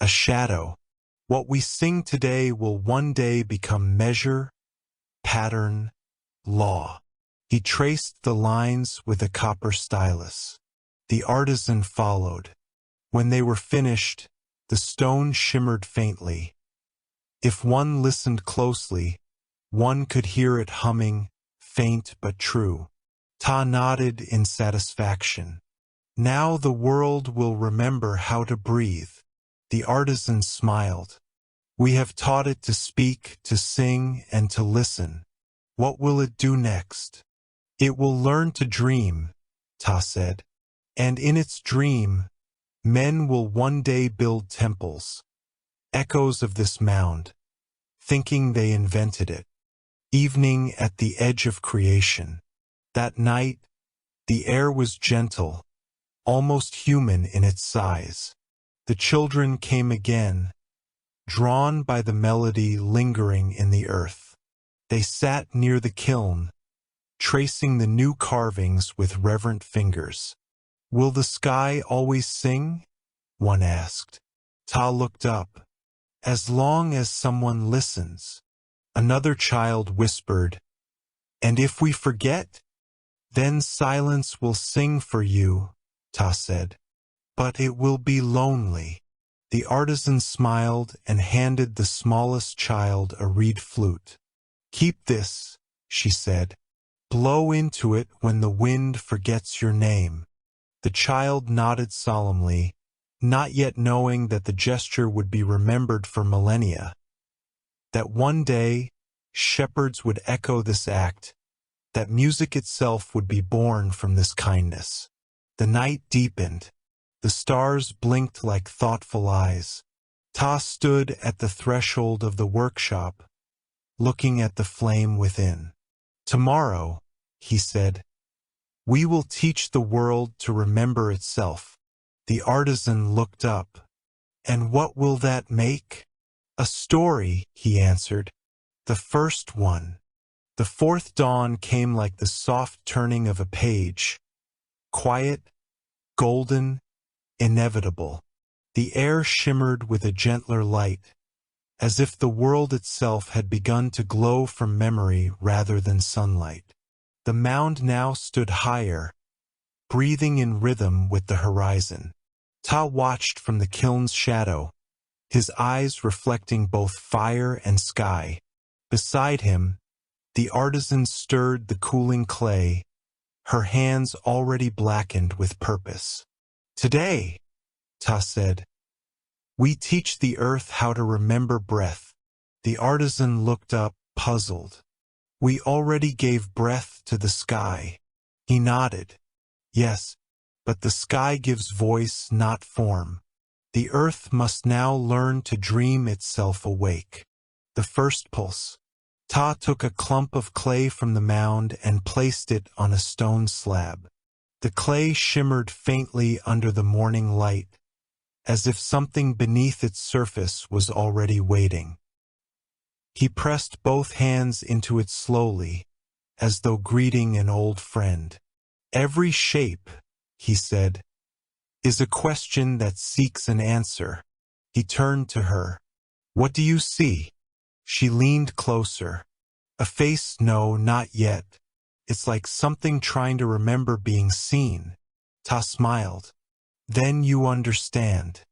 a shadow. What we sing today will one day become measure, pattern, law. He traced the lines with a copper stylus. The artisan followed. When they were finished, the stone shimmered faintly. If one listened closely, one could hear it humming, faint but true. Ptah nodded in satisfaction. Now the world will remember how to breathe. The artisan smiled. We have taught it to speak, to sing, and to listen. What will it do next? It will learn to dream, Ptah said. And in its dream, men will one day build temples, echoes of this mound, thinking they invented it. Evening at the edge of creation. That night, the air was gentle, almost human in its size. The children came again, drawn by the melody lingering in the earth. They sat near the kiln, tracing the new carvings with reverent fingers. Will the sky always sing? One asked. Ptah looked up. As long as someone listens. Another child whispered, and if we forget, then silence will sing for you, Ptah said. But it will be lonely. The artisan smiled and handed the smallest child a reed flute. Keep this, she said. Blow into it when the wind forgets your name. The child nodded solemnly, not yet knowing that the gesture would be remembered for millennia. That one day, shepherds would echo this act, that music itself would be born from this kindness. The night deepened. The stars blinked like thoughtful eyes. Ptah stood at the threshold of the workshop, looking at the flame within. Tomorrow, he said, we will teach the world to remember itself. The artisan looked up. And what will that make? A story, he answered. The first one. The fourth dawn came like the soft turning of a page, quiet, golden, inevitable. The air shimmered with a gentler light, as if the world itself had begun to glow from memory rather than sunlight. The mound now stood higher, breathing in rhythm with the horizon. Ptah watched from the kiln's shadow, his eyes reflecting both fire and sky. Beside him, the artisan stirred the cooling clay, her hands already blackened with purpose. "Today," Ptah said, "we teach the earth how to remember breath." The artisan looked up, puzzled. "We already gave breath to the sky." He nodded. "Yes, but the sky gives voice, not form. The earth must now learn to dream itself awake." The first pulse. Ptah took a clump of clay from the mound and placed it on a stone slab. The clay shimmered faintly under the morning light, as if something beneath its surface was already waiting. He pressed both hands into it slowly, as though greeting an old friend. "Every shape," he said, "is a question that seeks an answer." He turned to her. "What do you see?" She leaned closer. "A face? No, not yet. It's like something trying to remember being seen." Ptah smiled. "Then you understand.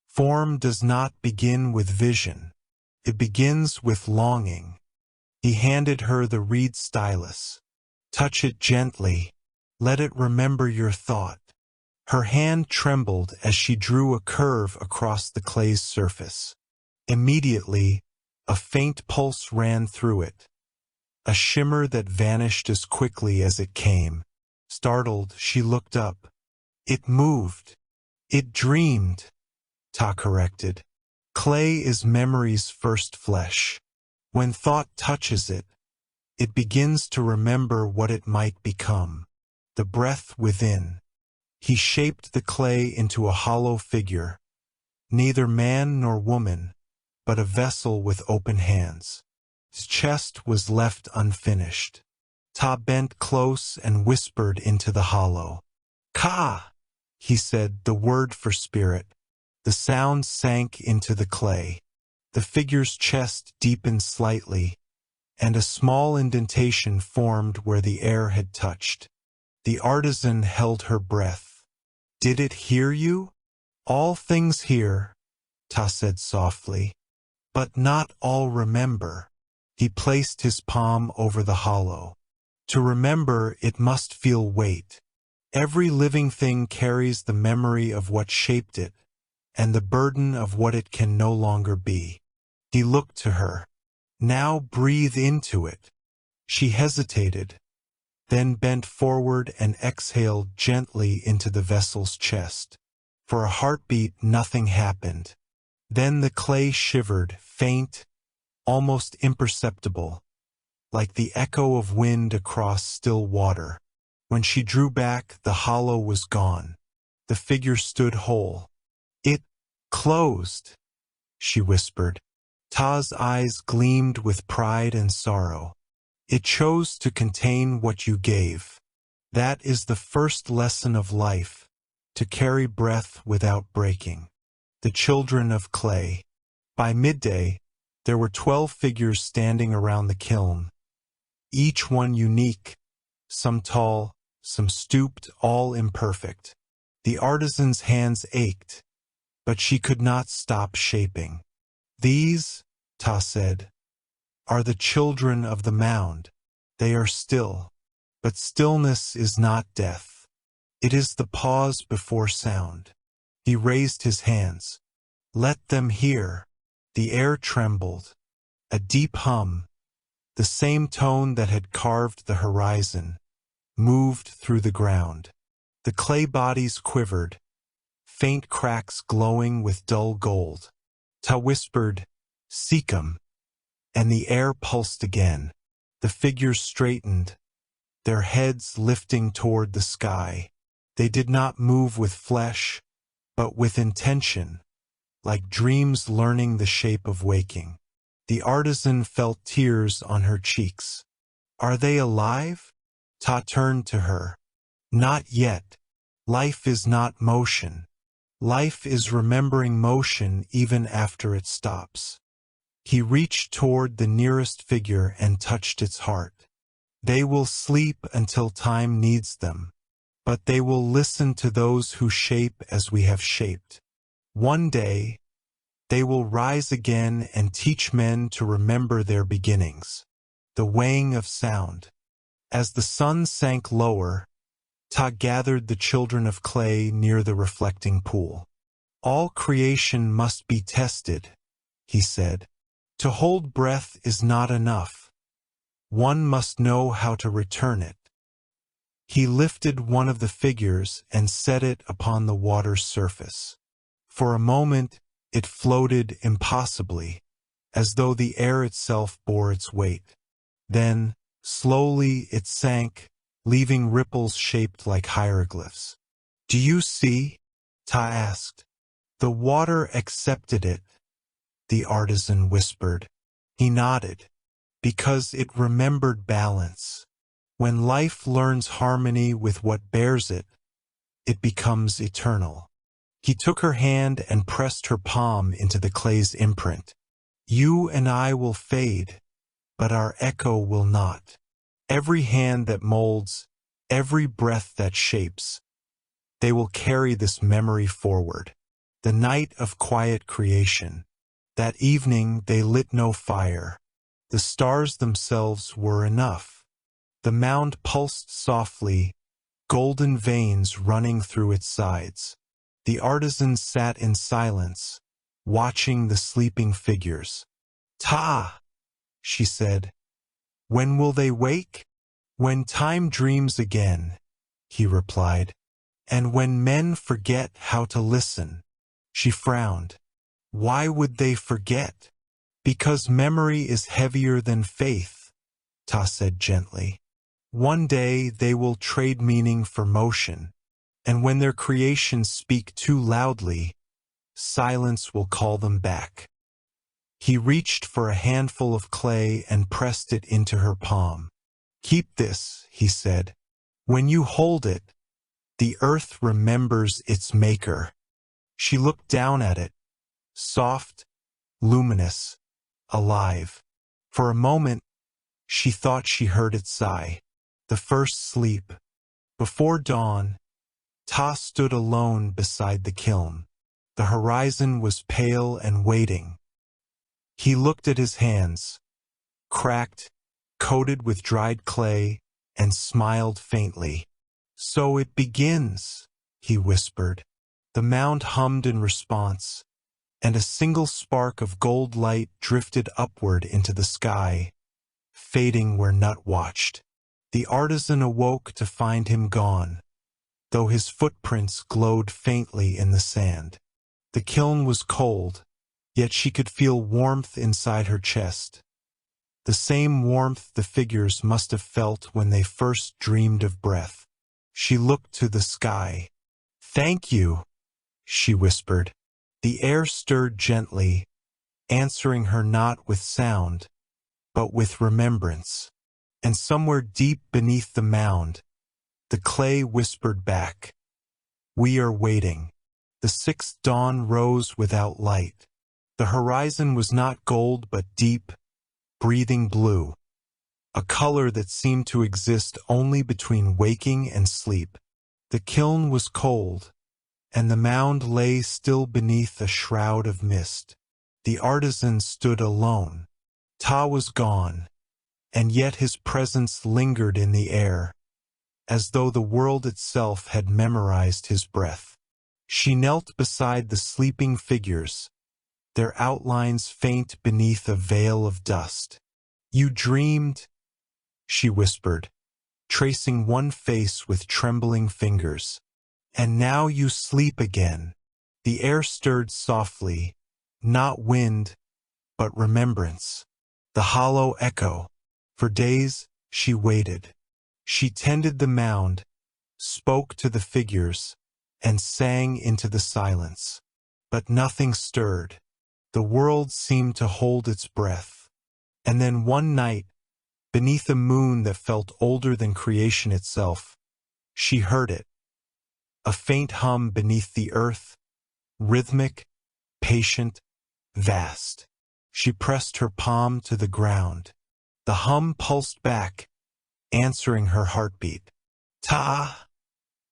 Form does not begin with vision. It begins with longing." He handed her the reed stylus. "Touch it gently. Let it remember your thought." Her hand trembled as she drew a curve across the clay's surface. Immediately, a faint pulse ran through it, a shimmer that vanished as quickly as it came. Startled, she looked up. "It moved. It dreamed," Ptah corrected. "Clay is memory's first flesh. When thought touches it, it begins to remember what it might become. The breath within." He shaped the clay into a hollow figure, neither man nor woman, but a vessel with open hands. His chest was left unfinished. Ptah bent close and whispered into the hollow. "Ka!" he said, the word for spirit. The sound sank into the clay. The figure's chest deepened slightly, and a small indentation formed where the air had touched. The artisan held her breath. "Did it hear you?" "All things hear," Ptah said softly, "but not all remember." He placed his palm over the hollow. "To remember, it must feel weight. Every living thing carries the memory of what shaped it, and the burden of what it can no longer be." He looked to her. "Now breathe into it." She hesitated, then bent forward and exhaled gently into the vessel's chest. For a heartbeat, nothing happened. Then the clay shivered, faint, almost imperceptible, like the echo of wind across still water. When she drew back, the hollow was gone. The figure stood whole. "It closed," she whispered. Ptah's eyes gleamed with pride and sorrow. "It chose to contain what you gave. That is the first lesson of life, to carry breath without breaking." The children of clay. By midday, there were 12 figures standing around the kiln, each one unique, some tall, some stooped, all imperfect. The artisan's hands ached, but she could not stop shaping. "These," Ptah said, "are the children of the mound. They are still, but stillness is not death. It is the pause before sound." He raised his hands. "Let them hear." The air trembled. A deep hum, the same tone that had carved the horizon, moved through the ground. The clay bodies quivered, faint cracks glowing with dull gold. Ptah whispered, "Seek 'em," and the air pulsed again. The figures straightened, their heads lifting toward the sky. They did not move with flesh, but with intention, like dreams learning the shape of waking. The artisan felt tears on her cheeks. "Are they alive?" Ptah turned to her. "Not yet. Life is not motion. Life is remembering motion even after it stops. He reached toward the nearest figure and touched its heart. They will sleep until time needs them, but they will listen to those who shape as we have shaped. One day, they will rise again and teach men to remember their beginnings. The weighing of sound. As the sun sank lower, Ptah gathered the children of clay near the reflecting pool. All creation must be tested, he said. To hold breath is not enough. One must know how to return it. He lifted one of the figures and set it upon the water's surface. For a moment, it floated impossibly, as though the air itself bore its weight. Then, slowly it sank, leaving ripples shaped like hieroglyphs. "Do you see?" Ptah asked. "The water accepted it," the artisan whispered. He nodded, because it remembered balance. When life learns harmony with what bears it, it becomes eternal. He took her hand and pressed her palm into the clay's imprint. "You and I will fade, but our echo will not. Every hand that molds, every breath that shapes, they will carry this memory forward." The night of quiet creation. That evening they lit no fire. The stars themselves were enough. The mound pulsed softly, golden veins running through its sides. The artisan sat in silence, watching the sleeping figures. "Ptah," she said, "when will they wake?" "When time dreams again," he replied, "and when men forget how to listen." She frowned. "Why would they forget?" "Because memory is heavier than faith," Ptah said gently. "One day they will trade meaning for motion, and when their creations speak too loudly, silence will call them back." He reached for a handful of clay and pressed it into her palm. "Keep this," he said. "When you hold it, the earth remembers its maker." She looked down at it, soft, luminous, alive. For a moment, she thought she heard it sigh. The first sleep. Before dawn, Ptah stood alone beside the kiln. The horizon was pale and waiting. He looked at his hands, cracked, coated with dried clay, and smiled faintly. "So it begins," he whispered. The mound hummed in response, and a single spark of gold light drifted upward into the sky, fading where Nut watched. The artisan awoke to find him gone, though his footprints glowed faintly in the sand. The kiln was cold, yet she could feel warmth inside her chest. The same warmth the figures must have felt when they first dreamed of breath. She looked to the sky. "Thank you," she whispered. The air stirred gently, answering her not with sound, but with remembrance. And somewhere deep beneath the mound, the clay whispered back, "We are waiting." The sixth dawn rose without light. The horizon was not gold but deep, breathing blue, a color that seemed to exist only between waking and sleep. The kiln was cold, and the mound lay still beneath a shroud of mist. The artisan stood alone. Ptah was gone, and yet his presence lingered in the air, as though the world itself had memorized his breath. She knelt beside the sleeping figures, their outlines faint beneath a veil of dust. "You dreamed," she whispered, tracing one face with trembling fingers. "And now you sleep again." The air stirred softly, not wind, but remembrance. The hollow echo. For days, she waited. She tended the mound, spoke to the figures, and sang into the silence. But nothing stirred. The world seemed to hold its breath. And then one night, beneath a moon that felt older than creation itself, she heard it. a faint hum beneath the earth, rhythmic, patient, vast. She pressed her palm to the ground. The hum pulsed back, answering her heartbeat. "Ptah,"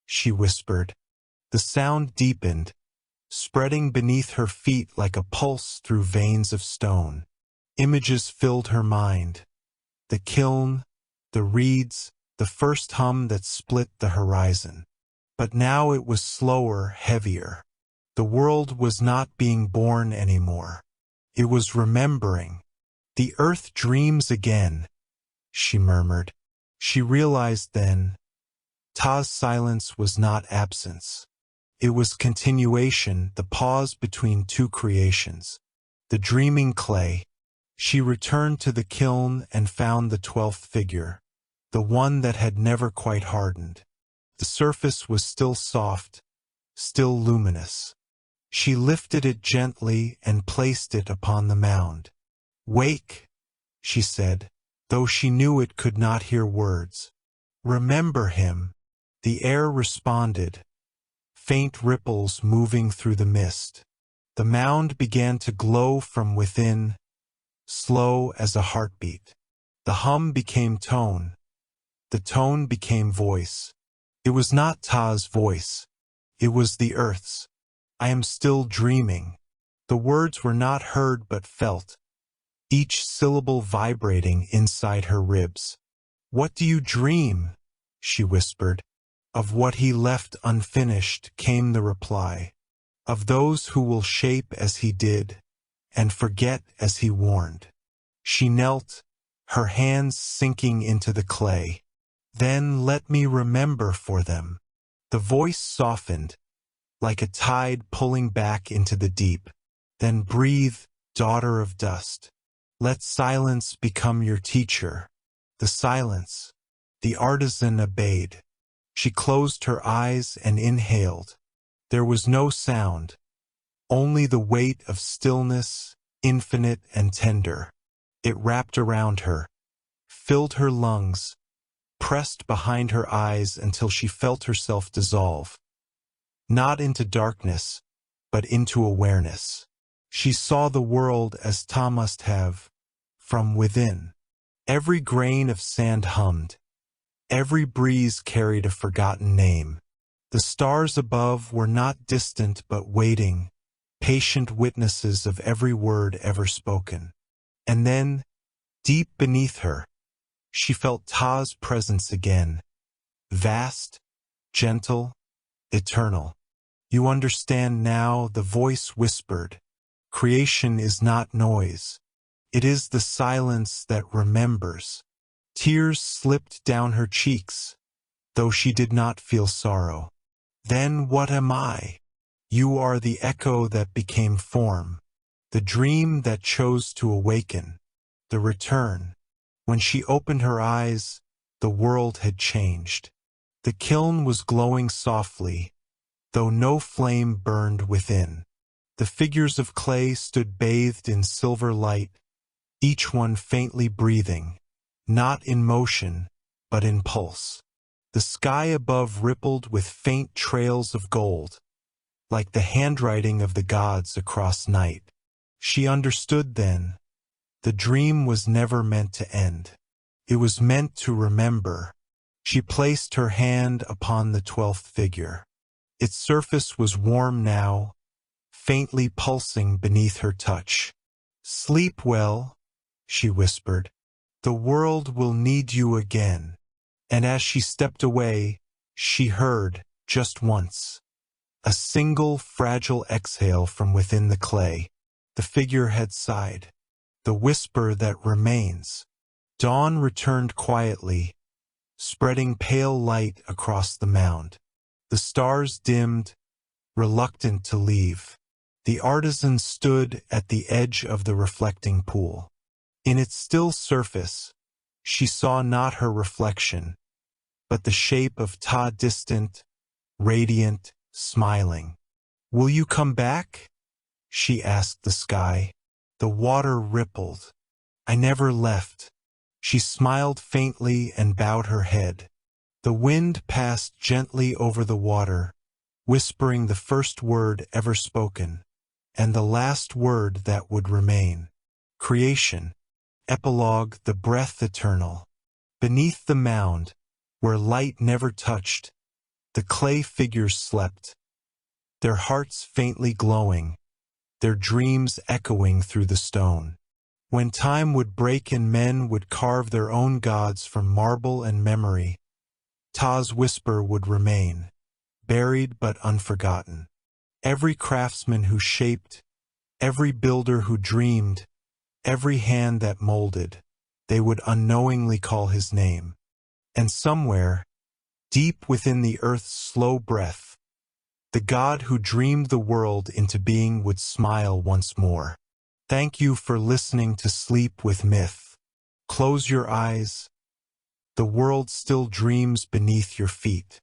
she whispered. The sound deepened, spreading beneath her feet like a pulse through veins of stone. Images filled her mind. The kiln, the reeds, the first hum that split the horizon. But now it was slower, heavier. The world was not being born anymore. It was remembering. "The earth dreams again," she murmured. She realized then, Ptah's silence was not absence. It was continuation, the pause between two creations. The dreaming clay. She returned to the kiln and found the 12th figure, the one that had never quite hardened. The surface was still soft, still luminous. She lifted it gently and placed it upon the mound. "Wake," she said, though she knew it could not hear words. "Remember him." The air responded, faint ripples moving through the mist. The mound began to glow from within, slow as a heartbeat. The hum became tone. The tone became voice. It was not Ptah's voice. It was the earth's. "I am still dreaming." The words were not heard but felt, each syllable vibrating inside her ribs. "What do you dream?" she whispered. "Of what he left unfinished," came the reply. "Of those who will shape as he did, and forget as he warned." She knelt, her hands sinking into the clay. "Then let me remember for them." The voice softened, like a tide pulling back into the deep. "Then breathe, daughter of dust. Let silence become your teacher." The silence. The artisan obeyed. She closed her eyes and inhaled. There was no sound, only the weight of stillness, infinite and tender. It wrapped around her, filled her lungs, pressed behind her eyes until she felt herself dissolve. Not into darkness, but into awareness. She saw the world as Ptah must have, from within. Every grain of sand hummed. Every breeze carried a forgotten name. The stars above were not distant but waiting, patient witnesses of every word ever spoken. And then, deep beneath her, she felt Ptah's presence again, vast, gentle, eternal. "You understand now," the voice whispered. "Creation is not noise. It is the silence that remembers." Tears slipped down her cheeks, though she did not feel sorrow. "Then what am I?" "You are the echo that became form, the dream that chose to awaken, the return." When she opened her eyes, the world had changed. The kiln was glowing softly, though no flame burned within. The figures of clay stood bathed in silver light, each one faintly breathing, not in motion, but in pulse. The sky above rippled with faint trails of gold, like the handwriting of the gods across night. She understood then, the dream was never meant to end. It was meant to remember. She placed her hand upon the 12th figure. Its surface was warm now, faintly pulsing beneath her touch. "Sleep well," she whispered. "The world will need you again." And as she stepped away, she heard, just once, a single fragile exhale from within the clay. The figure had sighed. The whisper that remains. Dawn returned quietly, spreading pale light across the mound. The stars dimmed, reluctant to leave. The artisan stood at the edge of the reflecting pool. In its still surface, she saw not her reflection, but the shape of Ptah, distant, radiant, smiling. "Will you come back?" she asked the sky. The water rippled. "I never left." She smiled faintly and bowed her head. The wind passed gently over the water, whispering the first word ever spoken, and the last word that would remain. Creation, epilogue, the breath eternal. Beneath the mound, where light never touched, the clay figures slept, their hearts faintly glowing, their dreams echoing through the stone. When time would break and men would carve their own gods from marble and memory, Ptah's whisper would remain, buried but unforgotten. Every craftsman who shaped, every builder who dreamed, every hand that molded, they would unknowingly call his name. And somewhere, deep within the earth's slow breath, the God who dreamed the world into being would smile once more. Thank you for listening to Sleep with Myth. Close your eyes. The world still dreams beneath your feet.